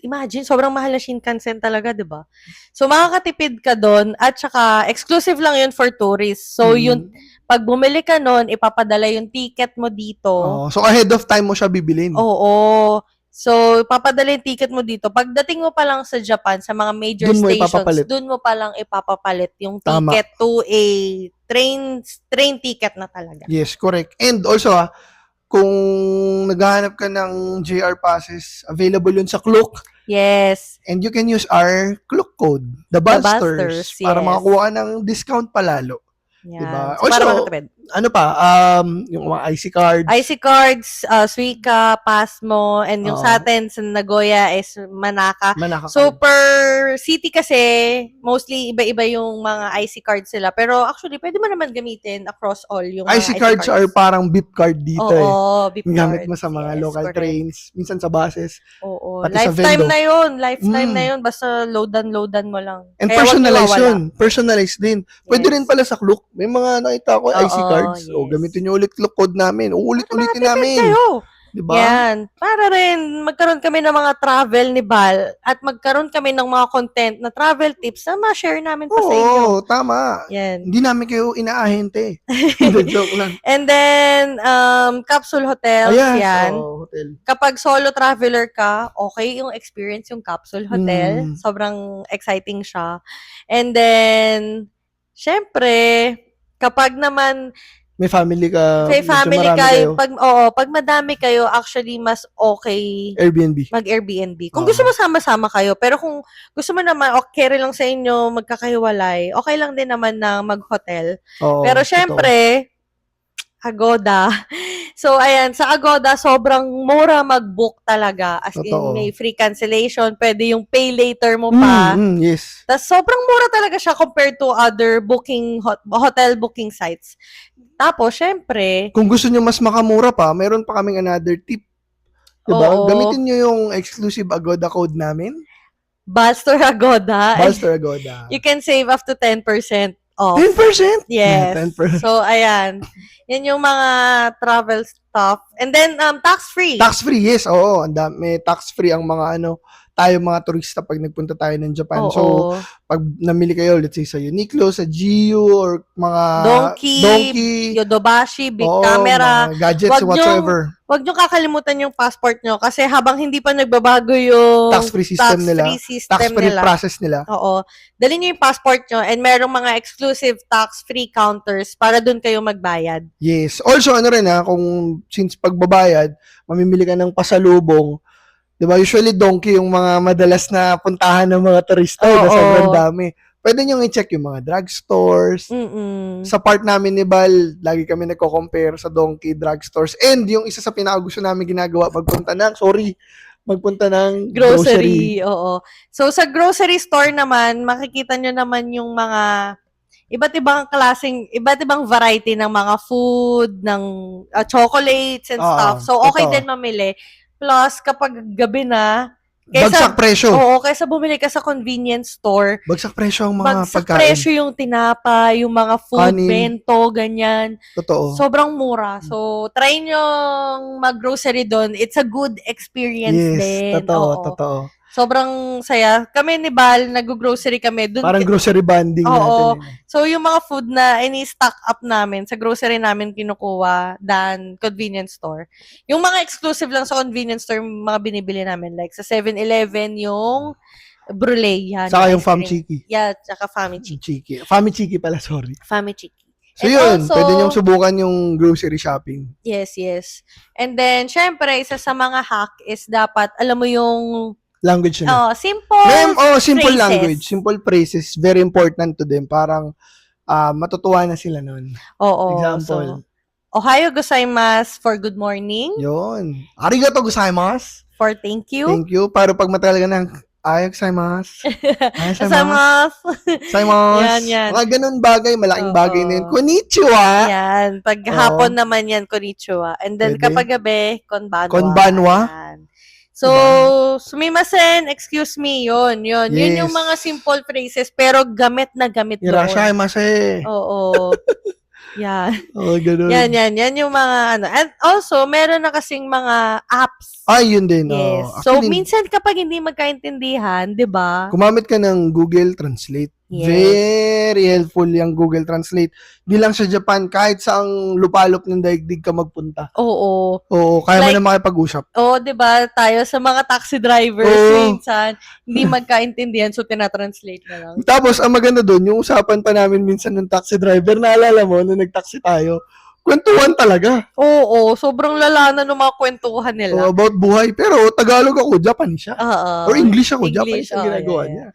Imagine, sobrang mahal na Shinkansen talaga, diba? So, makakatipid ka doon at saka exclusive lang yun for tourists. So, yun, pag bumili ka nun, ipapadala yung ticket mo dito. So, ahead of time mo siya bibilin. So, papadala yung ticket mo dito. Pagdating mo pa lang sa Japan, sa mga major Dun mo stations, ipapapalit. dun mo pa lang ipapapalit yung Tama. ticket to a train ticket na talaga. Yes, correct. And also, kung naghahanap ka ng JR passes, available yun sa Klook. Yes. And you can use our Klook code, the Busters, para yes. makakuha ka ng discount palalo. Yan. Diba? So, para Also, makatipid. ano pa, yung mga IC cards. IC cards, Suica, Pasmo, and yung Oo. sa atin sa Nagoya is Manaka. Manaka So, card. per city kasi, mostly iba-iba yung mga IC cards sila. Pero actually, pwede mo naman gamitin across all yung mga IC cards are parang beep card dito Oo, beep Gamit cards. mo sa mga Yes, local correct. trains, minsan sa buses. Oo. Pati sa Lifetime Vendo. na yun. Lifetime Mm. na yun. Basta loadan mo lang. And Kaya wag personalized nawawala. yun. Personalized din. Pwede Yes. rin pala sa Klook. May mga nakita ko IC Oo, cards. O, yes. gamitin nyo ulit Klook code namin. Ulit-ulitin Makakatipid namin. kayo. Diba? Yan. Para rin magkaroon kami ng mga travel ni Bal at magkaroon kami ng mga content na travel tips na ma-share namin pa sa inyo. Oo, tama. Yan. Hindi namin kayo inaahente. Joke lang. And then, capsule hotels, Ayan. yan. So, hotel. Kapag solo traveler ka, okay yung experience yung capsule hotel. Sobrang exciting siya. And then, syempre, kapag naman May family ka. may medyo family marami kayo, pag madami kayo, actually mas okay Airbnb. mag-Airbnb. Kung gusto mo sama-sama kayo, pero kung gusto mo naman, okay rin lang sa inyo, magkakahiwalay, okay lang din naman na mag-hotel. Oo, Pero totoo. syempre, Agoda. So, ayan, sa Agoda, sobrang mura mag-book talaga. As Totoo. in, may free cancellation, pwede yung pay later mo pa. Yes. Tapos, sobrang mura talaga siya compared to other hotel booking sites. Tapos, syempre, Kung gusto nyo mas makamura pa, meron pa kaming another tip. Diba? Oo. Gamitin nyo yung exclusive Agoda code namin. Buster Agoda. Buster Agoda. You can save up to 10% off. 10%? Yes. 10%. So, ayan. Yan yung mga travel stuff. And then, tax-free. Tax-free, yes. Oo, may tax-free ang mga tayo mga turista pag nagpunta tayo ng Japan. Oo. So, pag namili kayo, let's say sa Uniqlo, sa GU, or mga Donkey, Yodobashi, Big oo, Camera. mga gadgets, whatsoever. Huwag nyo kakalimutan yung passport nyo kasi habang hindi pa nagbabago yung Tax-free system nila. system Tax-free nila. process nila. Oo. Dali nyo yung passport nyo and merong mga exclusive tax-free counters para dun kayo magbayad. Yes. Also, kung since pagbabayad, mamimili ka ng pasalubong, diba, usually Donkey yung mga madalas na puntahan ng mga turista na sobrang dami. Pwede nyo i-check yung mga drugstores. Sa part namin ni Bal, lagi kami nagko-compare sa Donkey drugstores. And yung isa sa pinakagusto namin ginagawa magpunta ng grocery. Oo. So, sa grocery store naman, makikita nyo naman yung mga iba't ibang variety ng mga food, ng chocolates and stuff. So, okay totoo. din mamili. Plus, kapag gabi na, Bagsak presyo. Oo, kaysa bumili ka sa convenience store, Bagsak presyo ang mga bagsak pagkain. presyo yung tinapa, yung mga food, Kanin. bento, ganyan. Totoo. Sobrang mura. So, try nyo mag-grocery doon. It's a good experience din. Totoo. Sobrang saya. Kami ni Bal, nag-grocery kami. Parang grocery banding natin. So, yung mga food na ini-stock up namin, sa grocery namin kinukuha than convenience store. Yung mga exclusive lang sa convenience store, yung mga binibili namin. Like sa 7-Eleven, yung brulee. Yan, Saka yung ice cream. Fami Chiki. Yeah, tsaka Fami Chiki. Fami Chiki pala, sorry. Fami Chiki. So And yun, also, pwede niyong subukan yung grocery shopping. Yes. And then, syempre, isa sa mga hack is dapat, alam mo yung Language nila. simple Simple phrases. language. Simple phrases. Very important to them. Parang matutuwa na sila nun. Oo. Example. So, Ohayo gozaimasu for good morning. Yun. Arigato gozaimasu. For thank you. Thank you. Para pag matagal ka ng ayaw gozaimasu. Gozaimasu. Gozaimasu. Yan. Mga ganun bagay. Malaking bagay na yun. Konnichiwa. Yan. Pag hapon naman yan, konnichiwa. And then Pwede. kapag gabi, konbanwa. Konbanwa. Yan. So, sumimasen, excuse me, yun. Yun yung mga simple phrases, pero gamit na gamit doon. Irashaimase. Oo. Yan. Oo, ganun. Yan yung mga And also, meron na kasing mga apps Yun din. Yes. So, Actually, minsan kapag hindi magkaintindihan, di ba? gumamit ka ng Google Translate. Yes. Very helpful yung Google Translate. Di lang sa Japan, kahit saang lupalop ng daigdig ka magpunta. Oo. Oo, kaya mo Like, na makipag-usap. Oo, di ba? Tayo sa mga taxi drivers, Oo. minsan, hindi magkaintindihan, so tinatranslate na lang. Tapos, ang maganda doon, yung usapan pa namin minsan ng taxi driver, naalala mo, nung nag-taxi tayo, kwentuhan talaga. Oo, sobrang lala na ng mga kwentuhan nila. About buhay. Pero, Tagalog ako, Japanese siya. Oo. Or English ako, English, Japanese ang ginagawa yeah. niya.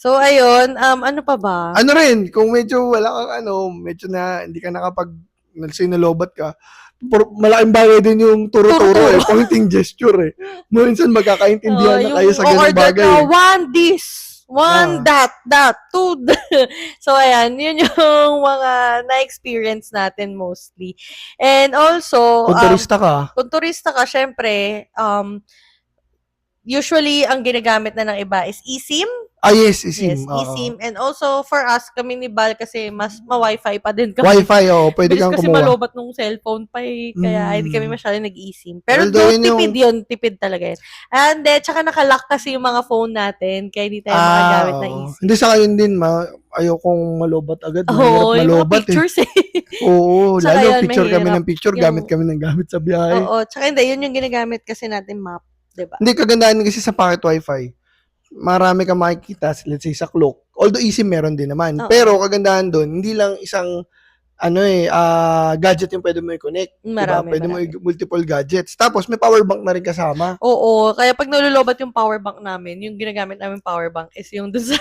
So, ayun, ano pa ba? Ano rin, kung medyo wala kang medyo na hindi ka sinalobat ka, malaking bagay din yung turo-turo pointing gesture Minsan magkakaintindihan na kayo sa ganung bagay. Order ka, one this, one that, two So, ayan, yun yung mga na-experience natin mostly. And also, kung turista ka, syempre, usually, ang ginagamit na ng iba is eSIM. Yes, eSIM. Yes, eSIM. And also, for us, kami ni Bal, kasi mas ma-Wi-Fi pa din kami. Wi-Fi, pwede kang kasi kumuha. malobat nung cellphone pa kaya hindi kami masyado nag-eSIM. Pero tipid talaga yun. And then, tsaka nakalock kasi yung mga phone natin, kaya hindi tayo makagamit ng eSIM. Hindi sa kayo din, ayokong malobat agad. Oo, yung mga pictures Oo, lalo yun, picture mahirap. kami ng picture, gamit kami ng gamit sa biyahe. Oo, tsaka hindi, yun yung ginagamit kasi natin map. Diba? Hindi, kagandahan kasi sa pocket wifi, marami kang makikita, let's say sa clock. Although eSIM meron din naman. Pero kagandahan doon, hindi lang isang gadget yung pwede mo i-connect. Marami, Pwede mo multiple gadgets. Tapos may power bank na rin kasama. Oo, kaya pag nalulobat yung power bank namin, yung ginagamit namin power bank is yung dun sa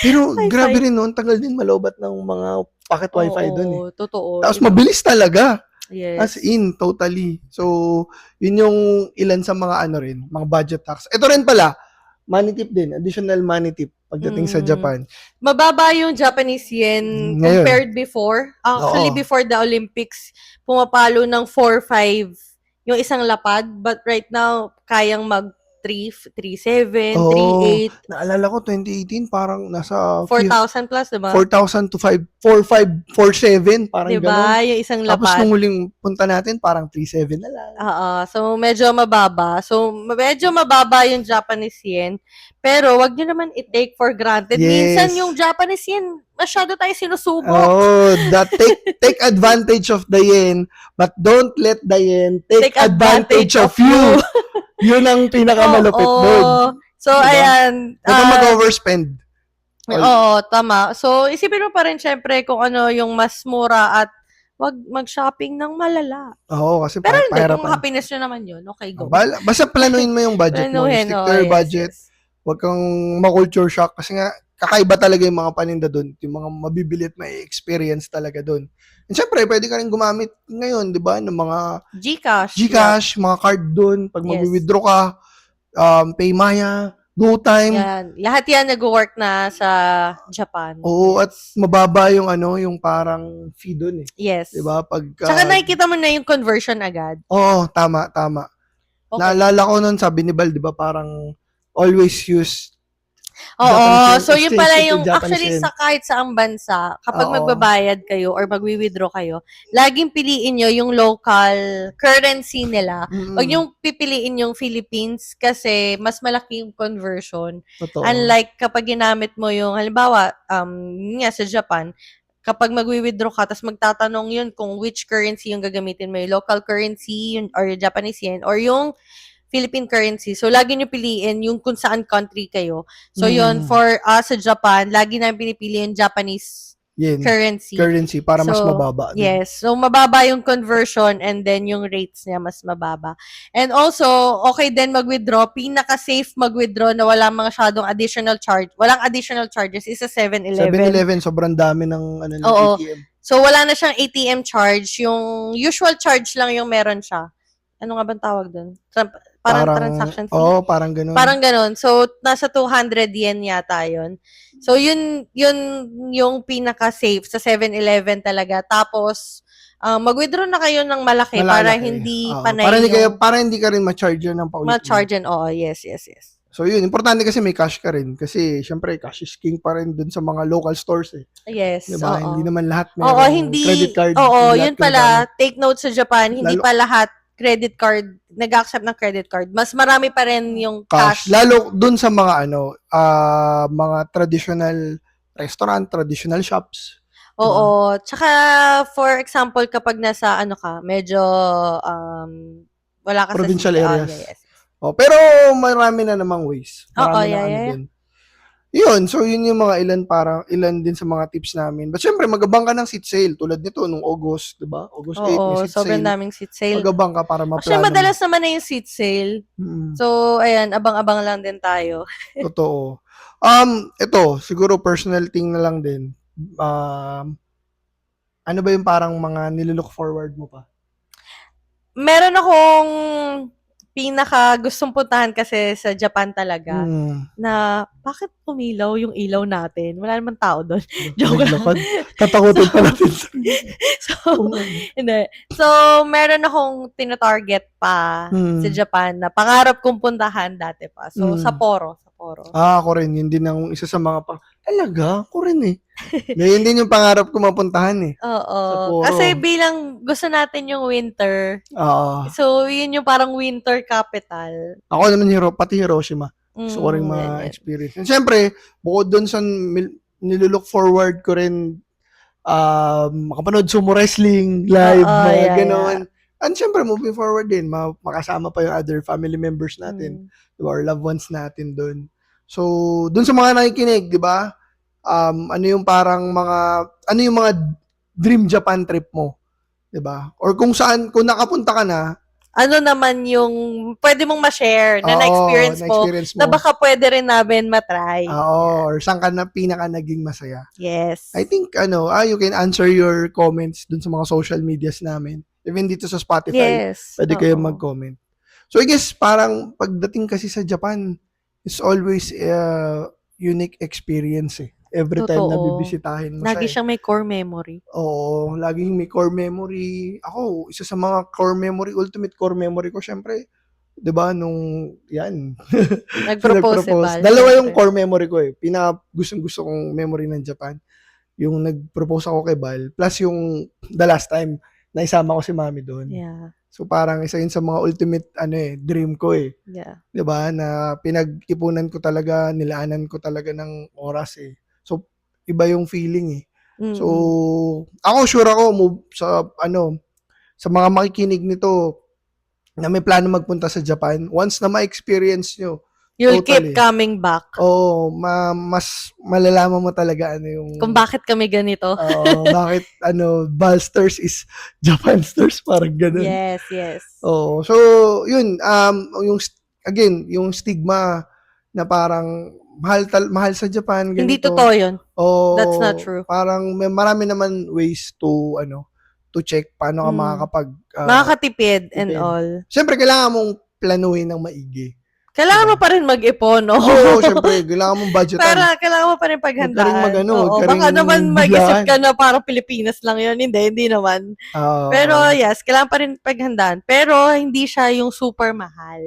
Pero grabe rin noon, tagal din malobat ng mga pocket wifi doon Oo, totoo. Tapos mabilis talaga. Yes. As in, totally. So, yun yung ilan sa mga mga budget tax. Ito rin pala, money tip din, additional money tip pagdating sa Japan. Mababa yung Japanese yen Ngayon. compared before. Actually, before the Olympics, pumapalo ng 4-5 yung isang lapad. But right now, kayang mag 3-7, 3-8. Naalala ko, 2018, parang nasa 4,000 plus, diba? 4,000 to 4,500, 4,700, parang diba? gano'n. Yung isang lapad. Tapos nung huling punta natin, parang 3,700 na lang. So, medyo mababa. So, medyo mababa yung Japanese yen. Pero, wag nyo naman i-take for granted. Yes. Minsan, yung Japanese yen, masyado tayo sinusubok. Take advantage of the yen, but don't let the yen take advantage of you. Yun ang pinakamalupit doon. So, ayan. Huwag kang mag-overspend. Oo, tama. So, isipin mo pa rin syempre kung ano yung mas mura at wag mag-shopping ng malala. Oo, kasi pero hindi, pahirapan. kung happiness nyo naman yun, okay, go. Basta planuhin mo yung budget mo. Stick to your budget. Yes. Huwag kang ma-culture shock kasi nga, kakaiba talaga yung mga paninda doon. Yung mga mabibili at may experience talaga doon. And syempre, pwede ka rin gumamit ngayon, di ba, ng mga Gcash, mga card doon. Pag mag-withdraw ka, Paymaya, GoTime. Yan. Lahat yan nag-work na sa Japan. Oo, at mababa yung yung parang fee doon Yes. Di ba? Tsaka nakikita mo na yung conversion agad. Oo, tama. Okay. Naalala ko nun, sabi ni Bal, di ba, parang always use Oo, so yun pala yung actually sa kahit saang bansa, kapag magbabayad kayo or magwi-withdraw kayo, laging piliin nyo yung local currency nila. Huwag yung pipiliin yung Philippines kasi mas malaki yung conversion. Totoo. Unlike kapag ginamit mo yung, halimbawa, sa Japan, kapag magwi-withdraw ka, tapos magtatanong yun kung which currency yung gagamitin mo, yung local currency or yung Japanese yen or yung Philippine currency. So, lagi nyo piliin yung kung saan country kayo. So, yun, for us sa Japan, lagi namin pinipili yung Japanese currency para mas mababa. Yes. So, mababa yung conversion and then yung rates niya mas mababa. And also, okay din mag-withdraw. Pinaka-safe mag-withdraw na walang masyadong additional charge. Walang additional charges is sa 7-Eleven. 7-Eleven, sobrang dami ng ATM. So, wala na siyang ATM charge. Yung usual charge lang yung meron siya. Ano nga bang tawag doon? Parang transaction fee? Oo, parang ganun. Parang ganun. So, nasa 200 yen yata yun. So, yun yung pinaka-safe sa 7-Eleven talaga. Tapos, mag-withdraw na kayo ng malaki para hindi panay para hindi ka rin ma-charge ng paulit. Ma-charge yan, oo. Yes. So, yun. Importante kasi may cash ka rin. Kasi, syempre, cash is king pa rin dun sa mga local stores Yes, diba? oo. Hindi naman lahat may credit card. Oo, yun pala. Take note sa Japan, hindi pa lahat credit card, nag-accept ng credit card, mas marami pa rin yung Cash. cash. Lalo dun sa mga mga traditional restaurant, traditional shops. Oo. Tsaka, for example, kapag nasa, medyo, wala ka sa Provincial city. areas. Yeah, yes. Pero marami na namang ways. Marami na yeah. din. Yun, so yun yung mga ilan din sa mga tips namin. But syempre, magabang ka ng seat sale. Tulad nito, nung August, di ba? August 8, may seat sobrang sale. daming seat sale. Magabang ka para maplano. Actually, madalas naman na yung seat sale. So, ayan, abang-abang lang din tayo. Totoo. Ito, siguro personal thing na lang din. Ano ba yung parang mga nilook forward mo pa? Meron akong pinaka gustong puntahan kasi sa Japan talaga na bakit umilaw yung ilaw natin? Wala naman tao doon. Joke lang. Tatakutin pa natin. Hindi. So, meron akong tinatarget pa sa Japan na pangarap kong puntahan dati pa. So, Sapporo. Ako rin. Yun din ang isa sa mga talaga? Ako rin eh. Ngayon din yung pangarap ko mapuntahan eh. Oo. Kasi bilang gusto natin yung winter. So, yun yung parang winter capital. Ako naman pati Hiroshima. Gusto ko rin ma-experience. And syempre, bukod dun sa nilook forward ko rin makapanood sumo wrestling live, mga ganon. And syempre, moving forward din, makasama pa yung other family members natin, diba, or loved ones natin dun. So, dun sa mga nakikinig, di ba? Ano yung mga dream Japan trip mo? Di ba? Or kung nakapunta ka na, ano naman yung pwede mong ma-share na na-experience mo na baka pwede rin namin matry. Or saan ka na pinaka naging masaya. Yes. I think, you can answer your comments dun sa mga social medias namin. Even dito sa Spotify, pwede kayo mag-comment. So, I guess, parang pagdating kasi sa Japan, it's always a unique experience eh. Every time na bibisitahin mo siya. Lagi siyang may core memory. Oo, laging may core memory. Ako, isa sa mga ultimate core memory ko, syempre, 'di ba, nung yan. Nag-propose si Val. Dalawa yung core memory ko eh. Gustong-gusto kong memory ng Japan. Yung nag-propose ako kay Val, plus yung the last time na isama ko si Mami doon. Yeah. So parang isa yun sa mga ultimate dream ko eh. Yeah. 'Di ba? Na pinag-ipunan ko talaga, nilaanan ko talaga ng oras eh. So iba yung feeling eh. So ako sure ako sa mga makikinig nito na may plano magpunta sa Japan, once na ma-experience nyo, you'll keep coming back. Oo, mas malalaman mo talaga yung kung bakit kami ganito. Bakit Balsters is Japansters, parang ganun. Yes. Oo, so yun, yung stigma na parang mahal sa Japan, ganito. Hindi totoo yun. That's not true. Parang marami naman ways to check paano ka makakatipid and all. Siyempre, kailangan mong planuhin ng maigi. Kailangan mo pa rin mag-ipon, no? Oo, siyempre. Kailangan mong budgetan. Pero kailangan mo pa rin paghandaan. Baka naman mag-isip ka na parang Pilipinas lang yun. Hindi naman. Pero yes, kailangan pa rin paghandaan. Pero hindi siya yung super mahal.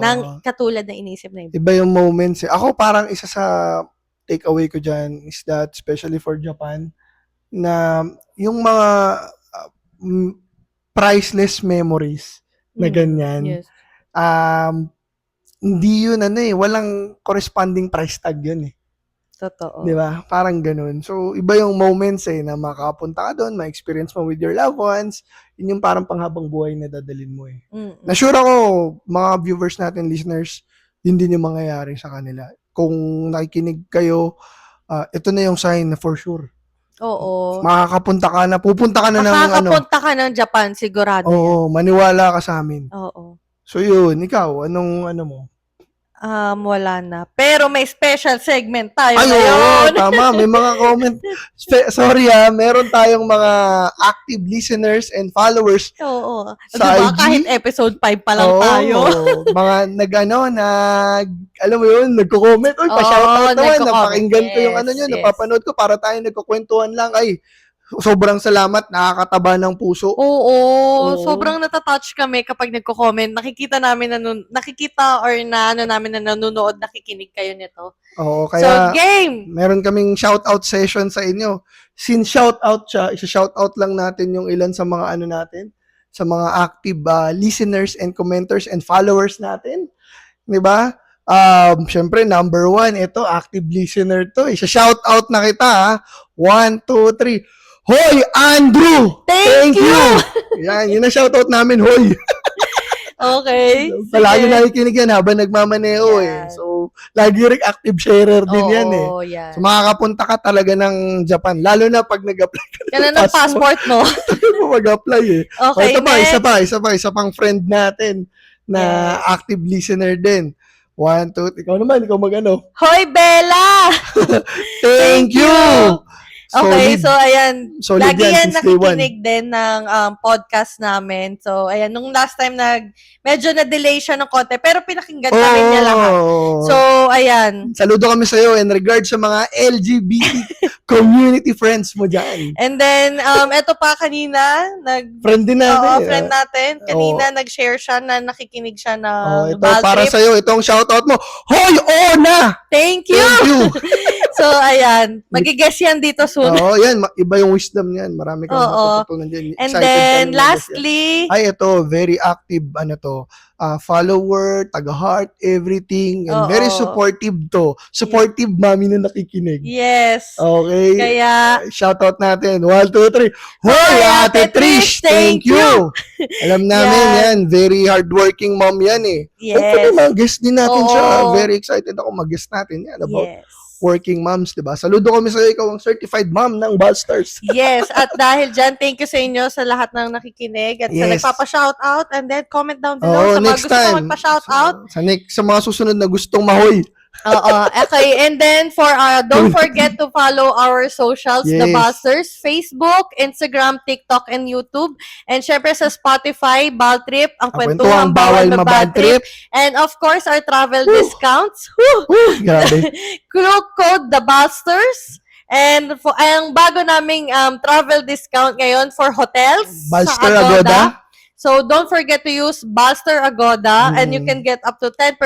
Nang katulad na inisip na iba. Iba yung moments eh. Ako parang isa sa takeaway ko dyan is that, especially for Japan, na yung mga priceless memories na ganyan. Yes. Hindi yun walang corresponding price tag yun eh. Totoo. Di ba? Parang ganun. So, iba yung moments na makapunta ka doon, ma-experience mo with your loved ones, yun yung parang panghabang buhay na dadalhin mo eh. Na-sure ako, mga viewers natin, listeners, yun din yung mangyayari sa kanila. Kung nakikinig kayo, ito na yung sign na for sure. Oo. Makakapunta ka na, pupunta ka na makakapunta ka ng Japan, sigurado. Oo, maniwala ka sa amin. Oo. So yun, ikaw, anong mo? Wala na. Pero may special segment tayo Oo, ngayon. tama. May mga comment. Sorry meron tayong mga active listeners and followers. Oo. Sa diba, IG? kahit episode 5 pa lang tayo. Mga alam mo yun, nagko-comment. Uy, pa-shoutout naman. Napakinggan ko yung nyo, napapanood ko para tayo nagkukwentuhan lang. Ay, sobrang salamat, nakakataba ng puso. Oo. Sobrang natatouch kami kapag nagko-comment. Nakikita namin namin na nanonood, nakikinig kayo nito. Oo, kaya game! Meron kaming shoutout session sa inyo. Since shoutout siya, isa-shoutout lang natin yung ilan sa mga natin. sa mga active listeners and commenters and followers natin. Di ba? Syempre, number 1, ito, active listener to. Shout out na kita, ha? 1, 2, 3. Hoy, Andrew! Thank you! Yan, yun na shoutout namin, hoy. Okay. Palagi nakikinig yan habang nagmamaneho eh. So, lagi rin active sharer din yan eh. Oo, yan. So, makakapunta ka talaga ng Japan. Lalo na pag nag-apply ka Yan ng passport mo. Tagal mo mag-apply eh. Okay, Isa pa. Isang friend natin na active listener din. 1, 2, ikaw naman, ikaw mag-ano. Hoy, Bella! Thank you! Okay, so ayan, Solid lagi yan since day one. nakikinig din ng podcast namin. So ayan, nung last time medyo na-delay siya ng konti, pero pinakinggan namin niya lahat. So ayan. Saludo kami sa iyo in regards sa mga LGBT community friends mo dyan. And then, eto pa kanina, Friend din natin. friend natin. Kanina nag-share siya na nakikinig siya ng ito, Bal para Trip. sa iyo, itong shoutout mo. Hoy, Ona! Thank you! Thank you! So, ayan. Magigess yan dito soon. Oo, yan. Iba yung wisdom niyan. Marami kang matututunan dyan. And Excited then, kami lastly, ay, ito, very active, follower, taga-heart, everything, and very supportive to. Supportive mami na nakikinig. yes. Okay? Kaya, Shoutout natin. 1, 2, 3. Hoy, Ate Trish! Thank you! Alam namin yan. Very hardworking mom yan eh. yes. Hopefully, mag-guest din natin Oo. siya. Very excited ako mag-guest natin yan about Yes. working moms, diba? Saludo kami sa iyo. Ikaw ang certified mom ng Ballstars. Yes, at dahil dyan, thank you sa inyo sa lahat ng nakikinig at sa Yes. nagpapa-shoutout, and then comment down below sa mga next gusto time. magpa-shoutout. Sa mga susunod na gustong mahoy. Oo. Okay, and then don't forget to follow our socials, The Yes. Busters, Facebook, Instagram, TikTok, and YouTube. And syempre sa Spotify, Baltrip, ang kwentuhang bawal mabadtrip. And of course, our travel discounts. Woo! Grabe. Code The Busters. And ang bago naming travel discount ngayon for hotels Balster sa Agoda. So, don't forget to use Balster Agoda and you can get up to 10%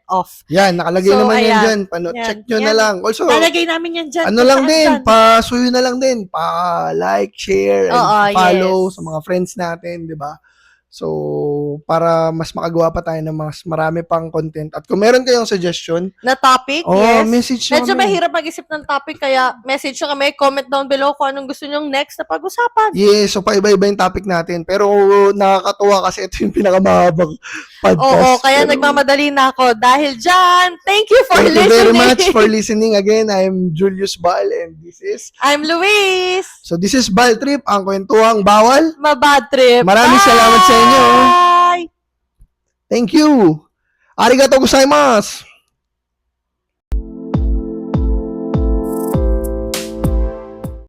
off. Yan, nakalagay So, naman yan ayan. dyan. Yan. Check nyo na Yan. lang. Also, Lalagay namin yan dyan. ano lang Saan din, dyan? pasuyo na lang din. Pa-like, share, and Oo, follow yes. sa mga friends natin, di ba? So, para mas makagawa pa tayo ng mas marami pang content. At kung meron kayong suggestion, Na topic, yes. message nyo Medyo kami. mahirap mag-isip ng topic, kaya message nyo kami, comment down below kung anong gusto nyong next na pag-usapan. Yes, so paiba-iba yung topic natin. Pero nakakatuwa kasi ito yung pinakamahabang podcast. Oo, kaya Pero, nagmamadali na ako. Dahil dyan, thank you for thank you listening. very much for listening. Again, I'm Julius Bal and this is... I'm Luis. So this is Bal Trip, ang kwentuhang bawal. Mabad trip. Maraming salamat sa inyo. Bye! Thank you. Arigato gozaimasu.